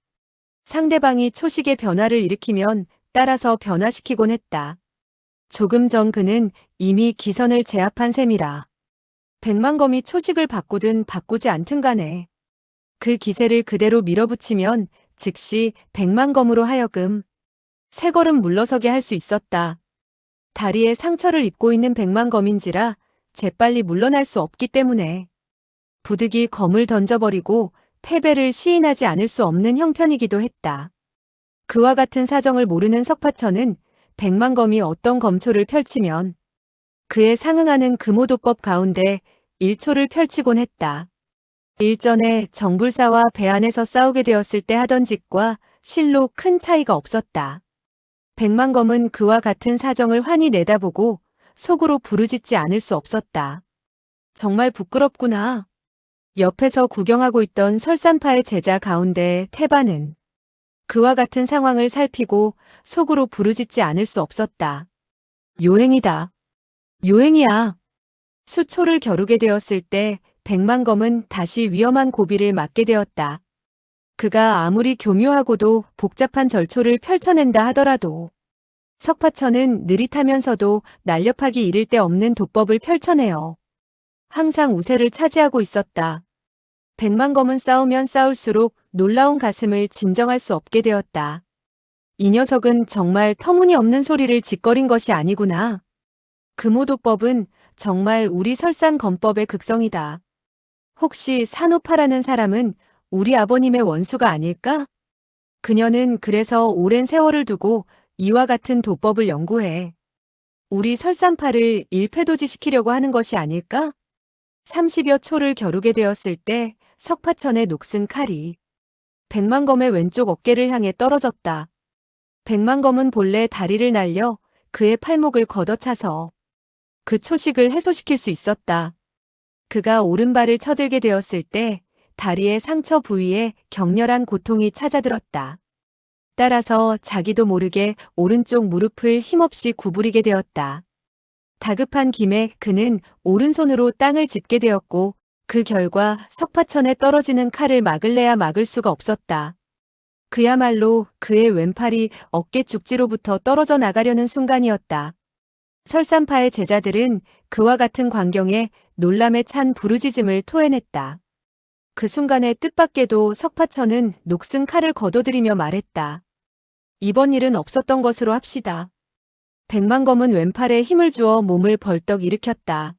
상대방이 초식의 변화를 일으키면 따라서 변화시키곤 했다. 조금 전 그는 이미 기선을 제압한 셈이라. 백만검이 초식을 바꾸든 바꾸지 않든 간에 그 기세를 그대로 밀어붙이면 즉시 백만검으로 하여금 세 걸음 물러서게 할 수 있었다. 다리에 상처를 입고 있는 백만검인지라 재빨리 물러날 수 없기 때문에 부득이 검을 던져버리고 패배를 시인하지 않을 수 없는 형편이기도 했다. 그와 같은 사정을 모르는 석파천은 백만검이 어떤 검초를 펼치면 그에 상응하는 금오도법 가운데 일초를 펼치곤 했다. 일전에 정불사와 배 안에서 싸우게 되었을 때 하던 짓과 실로 큰 차이가 없었다. 백만검은 그와 같은 사정을 환히 내다보고 속으로 부르짖지 않을 수 없었다. 정말 부끄럽구나. 옆에서 구경하고 있던 설산파의 제자 가운데 태반은 그와 같은 상황을 살피고 속으로 부르짖지 않을 수 없었다. 요행이다. 요행이야. 수초를 겨루게 되었을 때 백만검은 다시 위험한 고비를 맞게 되었다. 그가 아무리 교묘하고도 복잡한 절초를 펼쳐낸다 하더라도 석파천은 느릿하면서도 날렵하기 이를 데 없는 도법을 펼쳐내어 항상 우세를 차지하고 있었다. 백만검은 싸우면 싸울수록 놀라운 가슴을 진정할 수 없게 되었다. 이 녀석은 정말 터무니없는 소리를 짓거린 것이 아니구나. 금오도법은 정말 우리 설산검법의 극성이다. 혹시 산호파라는 사람은 우리 아버님의 원수가 아닐까? 그녀는 그래서 오랜 세월을 두고 이와 같은 도법을 연구해 우리 설산파를 일패도지시키려고 하는 것이 아닐까? 30여 초를 겨루게 되었을 때 석파천의 녹슨 칼이 백만검의 왼쪽 어깨를 향해 떨어졌다. 백만검은 본래 다리를 날려 그의 팔목을 걷어차서 그 초식을 해소시킬 수 있었다. 그가 오른발을 쳐들게 되었을 때 다리의 상처 부위에 격렬한 고통이 찾아들었다. 따라서 자기도 모르게 오른쪽 무릎을 힘없이 구부리게 되었다. 다급한 김에 그는 오른손으로 땅을 짚게 되었고 그 결과 석파천에 떨어지는 칼을 막을래야 막을 수가 없었다. 그야말로 그의 왼팔이 어깨 죽지로부터 떨어져 나가려는 순간이었다. 설산파의 제자들은 그와 같은 광경에 놀람에 찬 부르짖음을 토해냈다. 그 순간에 뜻밖에도 석파천은 녹슨 칼을 거둬들이며 말했다. 이번 일은 없었던 것으로 합시다. 백만검은 왼팔에 힘을 주어 몸을 벌떡 일으켰다.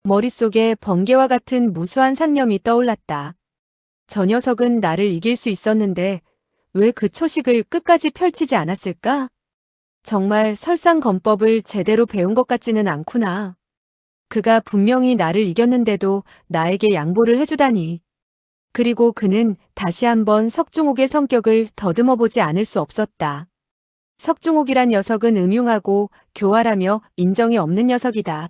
머릿속에 번개와 같은 무수한 상념이 떠올랐다. 저 녀석은 나를 이길 수 있었는데 왜 그 초식을 끝까지 펼치지 않았을까? 정말 설상검법을 제대로 배운 것 같지는 않구나. 그가 분명히 나를 이겼는데도 나에게 양보를 해주다니. 그리고 그는 다시 한번 석중옥의 성격을 더듬어 보지 않을 수 없었다. 석중옥이란 녀석은 음흉하고 교활하며 인정이 없는 녀석이다.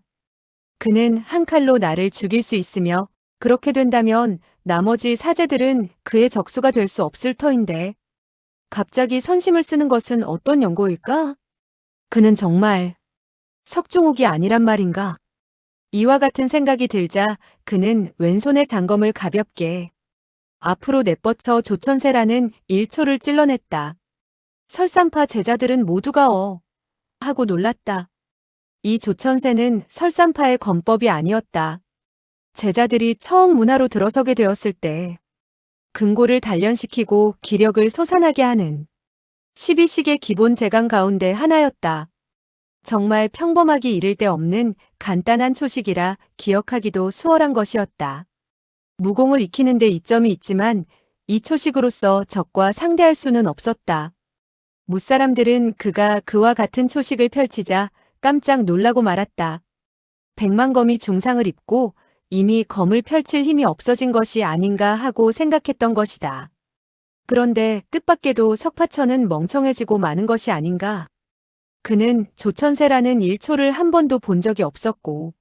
그는 한 칼로 나를 죽일 수 있으며 그렇게 된다면 나머지 사제들은 그의 적수가 될 수 없을 터인데 갑자기 선심을 쓰는 것은 어떤 연고일까? 그는 정말 석중옥이 아니란 말인가? 이와 같은 생각이 들자 그는 왼손의 장검을 가볍게 앞으로 내뻗쳐 조천세라는 일초를 찔러냈다. 설산파 제자들은 모두가 하고 놀랐다. 이 조천세는 설산파의 검법이 아니었다. 제자들이 처음 문화로 들어서게 되었을 때 근고를 단련시키고 기력을 솟아나게 하는 12식의 기본 재강 가운데 하나였다. 정말 평범하기 이를 데 없는 간단한 초식이라 기억하기도 수월한 것이었다. 무공을 익히는 데 이점이 있지만 이 초식으로서 적과 상대할 수는 없었다. 무사람들은 그가 그와 같은 초식을 펼치자 깜짝 놀라고 말았다. 백만검이 중상을 입고 이미 검을 펼칠 힘이 없어진 것이 아닌가 하고 생각했던 것이다. 그런데 뜻밖에도 석파천은 멍청해지고 마는 것이 아닌가. 그는 조천세라는 일초를 한 번도 본 적이 없었고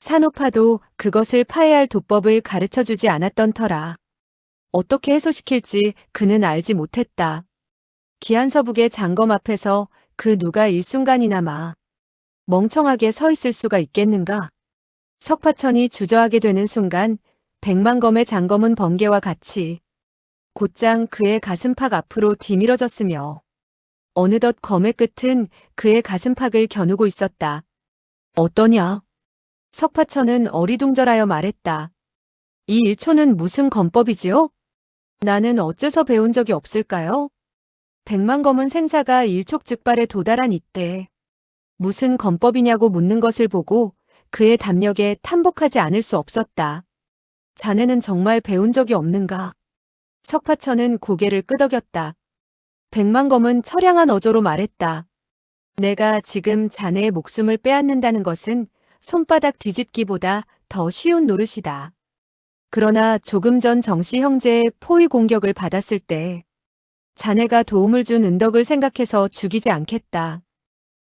산호파도 그것을 파해할 도법을 가르쳐주지 않았던 터라 어떻게 해소시킬지 그는 알지 못했다. 기안서북의 장검 앞에서 그 누가 일순간이나마 멍청하게 서 있을 수가 있겠는가. 석파천이 주저하게 되는 순간 백만검의 장검은 번개와 같이 곧장 그의 가슴팍 앞으로 디밀어졌으며 어느덧 검의 끝은 그의 가슴팍을 겨누고 있었다. 어떠냐? 석파천은 어리둥절하여 말했다. 이 일초는 무슨 검법이지요? 나는 어째서 배운 적이 없을까요? 백만검은 생사가 일촉즉발에 도달한 이때 무슨 검법이냐고 묻는 것을 보고 그의 담력에 탐복하지 않을 수 없었다. 자네는 정말 배운 적이 없는가? 석파천은 고개를 끄덕였다. 백만검은 처량한 어조로 말했다. 내가 지금 자네의 목숨을 빼앗는다는 것은 손바닥 뒤집기보다 더 쉬운 노릇이다. 그러나 조금 전 정씨 형제의 포위 공격을 받았을 때 자네가 도움을 준 은덕을 생각해서 죽이지 않겠다.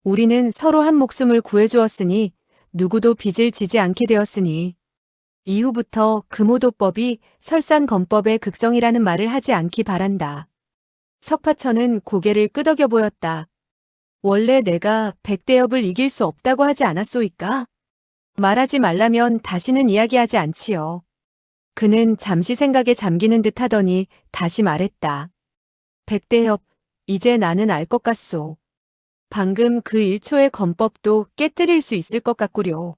우리는 서로 한 목숨을 구해주었으니 누구도 빚을 지지 않게 되었으니 이후부터 금오도법이 설산검법의 극성이라는 말을 하지 않기 바란다. 석파천은 고개를 끄덕여 보였다. 원래 내가 백대엽을 이길 수 없다고 하지 않았소이까? 말하지 말라면 다시는 이야기하지 않지요. 그는 잠시 생각에 잠기는 듯 하더니 다시 말했다. 백대엽, 이제 나는 알 것 같소. 방금 그 1초의 검법도 깨뜨릴 수 있을 것 같구려.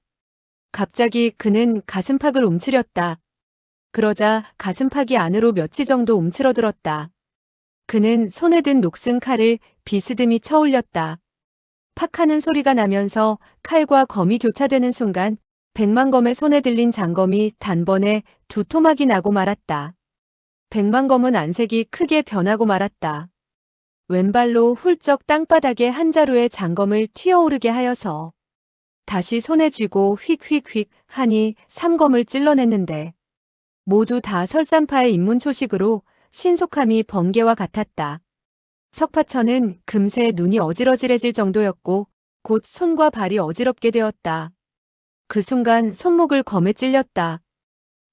갑자기 그는 가슴팍을 움츠렸다. 그러자 가슴팍이 안으로 며칠 정도 움츠러들었다. 그는 손에 든 녹슨 칼을 비스듬히 쳐올렸다. 팍 하는 소리가 나면서 칼과 검이 교차되는 순간 백만검의 손에 들린 장검이 단번에 두 토막이 나고 말았다. 백만검은 안색이 크게 변하고 말았다. 왼발로 훌쩍 땅바닥에 한 자루의 장검을 튀어오르게 하여서 다시 손에 쥐고 휙휙휙 하니 3검을 찔러냈는데 모두 다 설산파의 입문초식으로 신속함이 번개와 같았다. 석파천은 금세 눈이 어지러질해질 정도였고 곧 손과 발이 어지럽게 되었다. 그 순간 손목을 검에 찔렸다.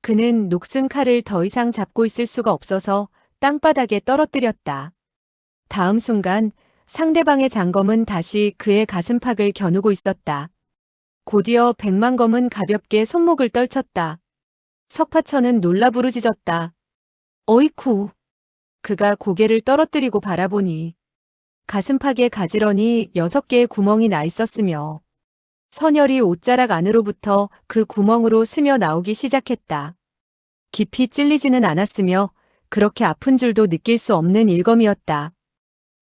그는 녹슨 칼을 더 이상 잡고 있을 수가 없어서 땅바닥에 떨어뜨렸다. 다음 순간 상대방의 장검은 다시 그의 가슴팍을 겨누고 있었다. 곧이어 백만검은 가볍게 손목을 떨쳤다. 석파천은 놀라 부르짖었다. 어이쿠. 그가 고개를 떨어뜨리고 바라보니 가슴팍에 가지런히 6개의 구멍이 나 있었으며 선혈이 옷자락 안으로부터 그 구멍으로 스며 나오기 시작했다. 깊이 찔리지는 않았으며 그렇게 아픈 줄도 느낄 수 없는 일검이었다.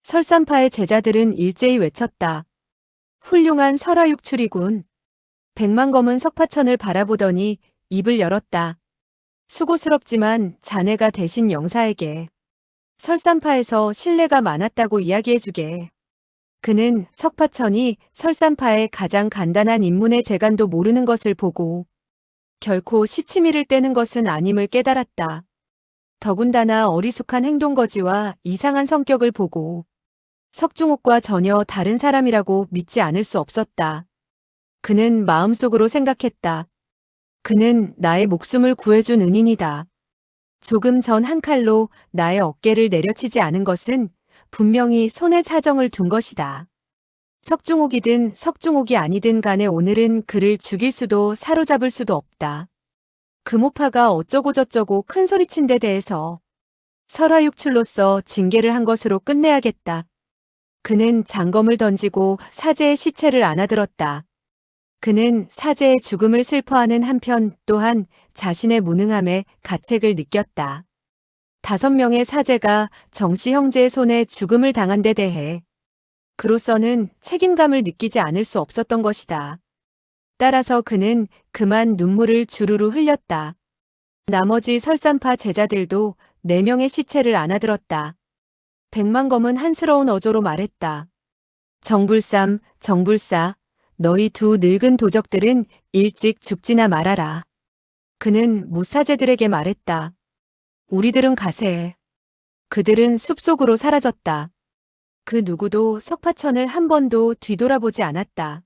설산파의 제자들은 일제히 외쳤다. 훌륭한 설화육출이군. 백만검은 석파천을 바라보더니 입을 열었다. 수고스럽지만 자네가 대신 영사에게 설산파에서 신뢰가 많았다고 이야기해주게. 그는 석파천이 설산파의 가장 간단한 입문의 재간도 모르는 것을 보고 결코 시치미를 떼는 것은 아님을 깨달았다. 더군다나 어리숙한 행동거지와 이상한 성격을 보고 석중옥과 전혀 다른 사람이라고 믿지 않을 수 없었다. 그는 마음속으로 생각했다. 그는 나의 목숨을 구해준 은인이다. 조금 전 한 칼로 나의 어깨를 내려치지 않은 것은 분명히 손에 사정을 둔 것이다. 석중옥이든 석중옥이 아니든 간에 오늘은 그를 죽일 수도 사로잡을 수도 없다. 금오파가 어쩌고저쩌고 큰소리친 데 대해서 설화육출로서 징계를 한 것으로 끝내야겠다. 그는 장검을 던지고 사제의 시체를 안아들었다. 그는 사제의 죽음을 슬퍼하는 한편 또한 자신의 무능함에 가책을 느꼈다. 5명의 사제가 정씨 형제의 손에 죽음을 당한 데 대해 그로서는 책임감을 느끼지 않을 수 없었던 것이다. 따라서 그는 그만 눈물을 주르르 흘렸다. 나머지 설산파 제자들도 4명의 시체를 안아들었다. 백만검은 한스러운 어조로 말했다. 정불삼, 정불사, 너희 2 늙은 도적들은 일찍 죽지나 말아라. 그는 무사제들에게 말했다. 우리들은 가세. 그들은 숲속으로 사라졌다. 그 누구도 석파천을 한 번도 뒤돌아보지 않았다.